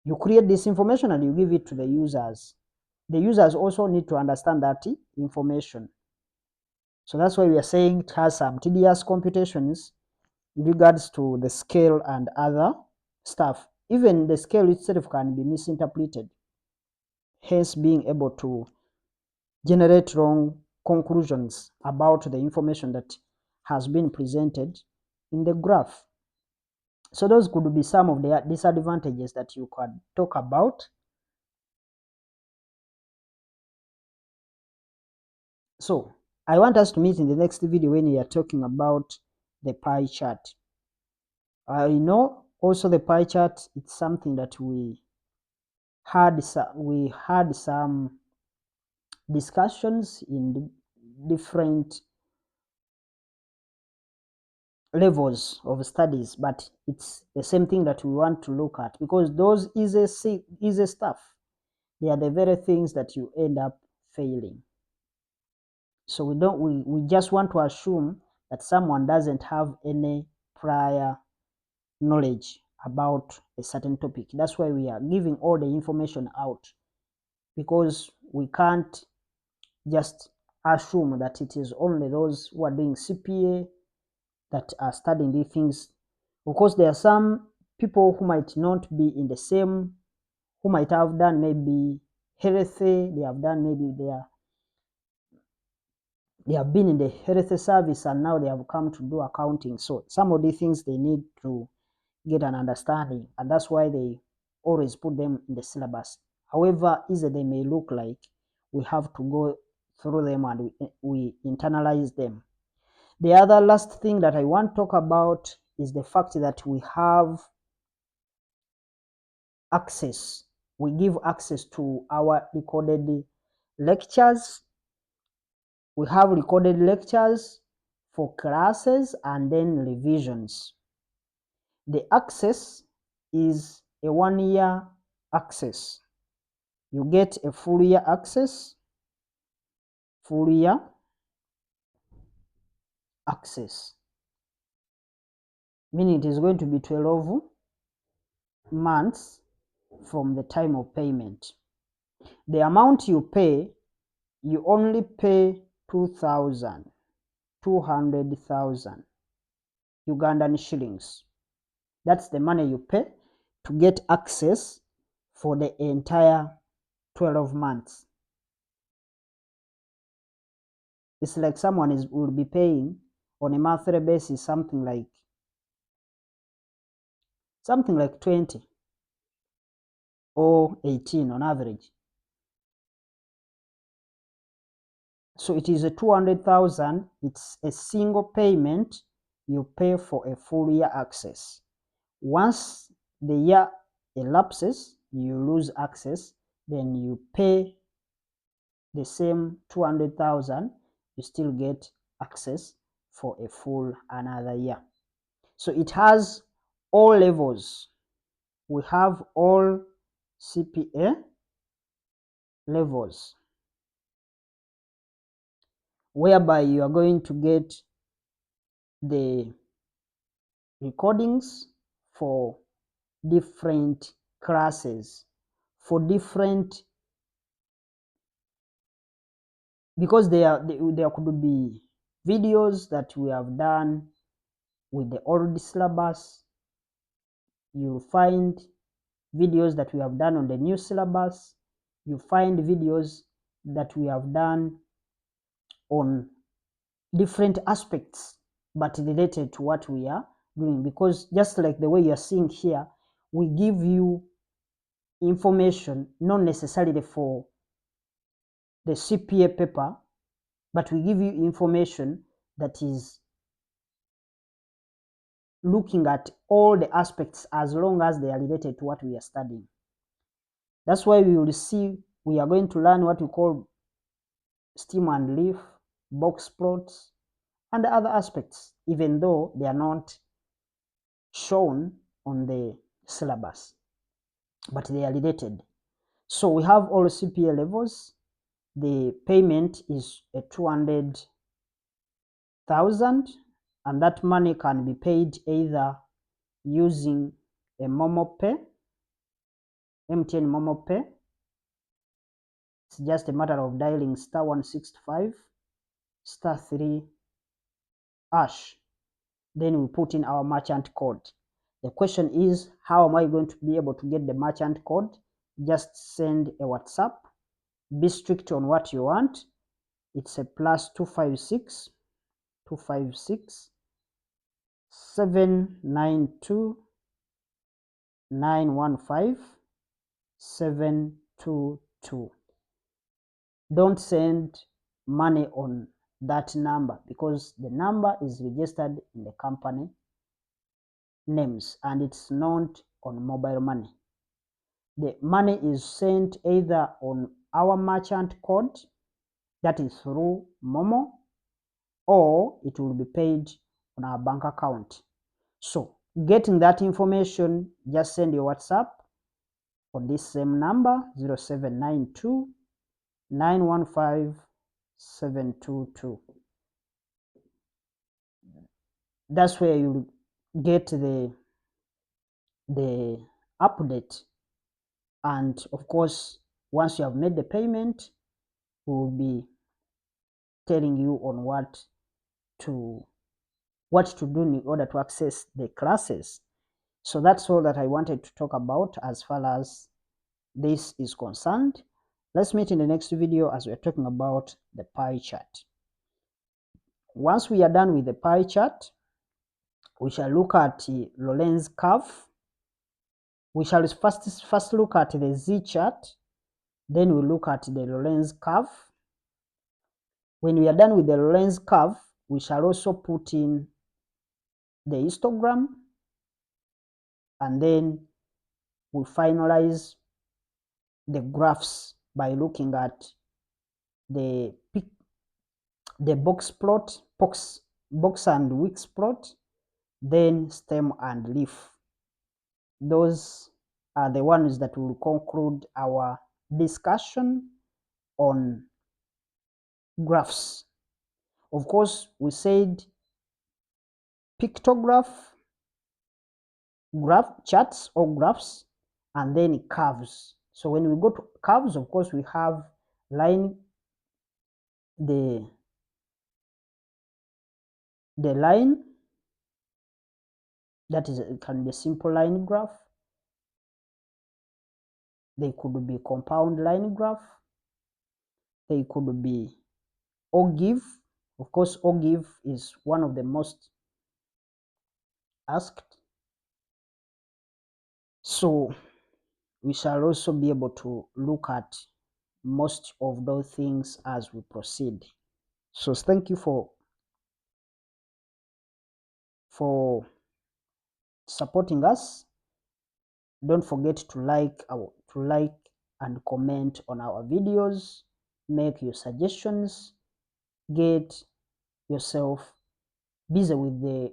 You create this information and you give it to the users. The users also need to understand that information. So that's why we are saying it has some tedious computations in regards to the scale and other stuff. Even the scale itself can be misinterpreted, hence being able to generate wrong conclusions about the information that has been presented in the graph. So those could be some of the disadvantages that you could talk about. So I want us to meet in the next video when we are talking about the pie chart. I know also the pie chart, it's something that we had some discussions in different levels of studies, but it's the same thing that we want to look at, because those easy stuff, they are the very things that you end up failing. So we just want to assume that someone doesn't have any prior knowledge about a certain topic. That's why we are giving all the information out, because we can't just assume that it is only those who are doing CPA that are studying these things. Of course, there are some people who might not be in the same, who might have done maybe healthy, they have done maybe they have been in the health service and now they have come to do accounting. So some of these things they need to get an understanding, and that's why they always put them in the syllabus. However easy they may look like, we have to go through them and we internalize them. The other last thing that I want to talk about is the fact that we have access. We give access to our recorded lectures. We have recorded lectures for classes and then revisions. The access is a 1-year access. You get a full year access, meaning it is going to be 12 months from the time of payment. The amount you pay, you only pay 200,000 Ugandan shillings. That's the money you pay to get access for the entire 12 months. It's like someone will be paying on a monthly basis something like 20 or 18 on average. So it is a 200,000. It's a single payment you pay for a full year access. Once the year elapses, you lose access, then you pay the same 200,000, you still get access for a full another year. So it has all levels. We have all CPA levels, whereby you are going to get the recordings for different classes, for different, because there could be videos that we have done with the old syllabus. You'll find videos that we have done on the new syllabus. You find videos that we have done on different aspects but related to what we are doing, because just like the way you are seeing here, we give you information not necessarily for the CPA paper, but we give you information that is looking at all the aspects as long as they are related to what we are studying. That's why we will see, we are going to learn what we call stem and leaf, box plots, and other aspects, even though they are not shown on the syllabus, but they are related. So we have all CPA levels. The payment is a 200,000, and that money can be paid either using a Momo Pay, MTN Momo Pay. It's just a matter of dialing *165 *3 hash. Then we put in our merchant code. The question is, how am I going to be able to get the merchant code? Just send a WhatsApp. Be strict on what you want. It's a +256 256 792 915 722. Don't send money on that number because the number is registered in the company names and it's not on mobile money. The money is sent either on our merchant code, that is through Momo, or it will be paid on our bank account. So getting that information, just send your WhatsApp on this same number 0792 915 722. That's where you get the update, and of course once you have made the payment, we will be telling you on what to do in order to access the classes. So that's all that I wanted to talk about as far as this is concerned. Let's meet in the next video as we're talking about the pie chart. Once we are done with the pie chart, we shall look at the Lorenz curve. We shall first look at the Z chart, then we look at the Lorenz curve. When we are done with the Lorenz curve, we shall also put in the histogram, and then we finalize the graphs by looking at the box plot, box and wicks plot, then stem and leaf. Those are the ones that will conclude our discussion on graphs. Of course, we said pictograph, graph charts or graphs, and then curves. So when we go to curves, of course, we have line, the line, that is, it can be a simple line graph. They could be compound line graph. They could be ogive. Of course, ogive is one of the most asked. So we shall also be able to look at most of those things as we proceed. So thank you for supporting us. Don't forget to like and comment on our videos, make your suggestions, get yourself busy with the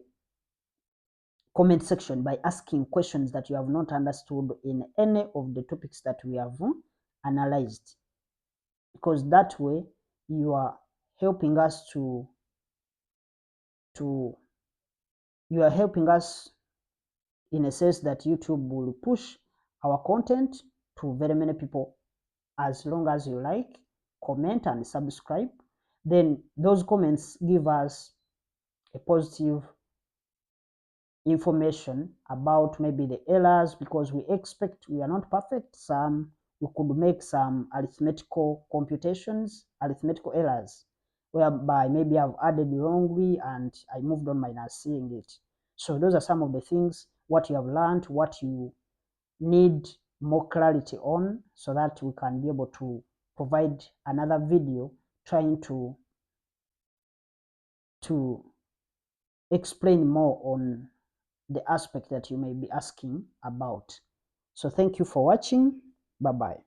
comment section by asking questions that you have not understood in any of the topics that we have analyzed, because that way you are helping us you are helping us in a sense that YouTube will push our content to very many people. As long as you like, comment and subscribe, then those comments give us a positive information about maybe the errors, because we expect we are not perfect. We could make some arithmetical computations, arithmetical errors, whereby maybe I've added wrongly and I moved on minus seeing it. So those are some of the things, what you have learned, what you need more clarity on, so that we can be able to provide another video trying to explain more on the aspect that you may be asking about. So thank you for watching. Bye bye.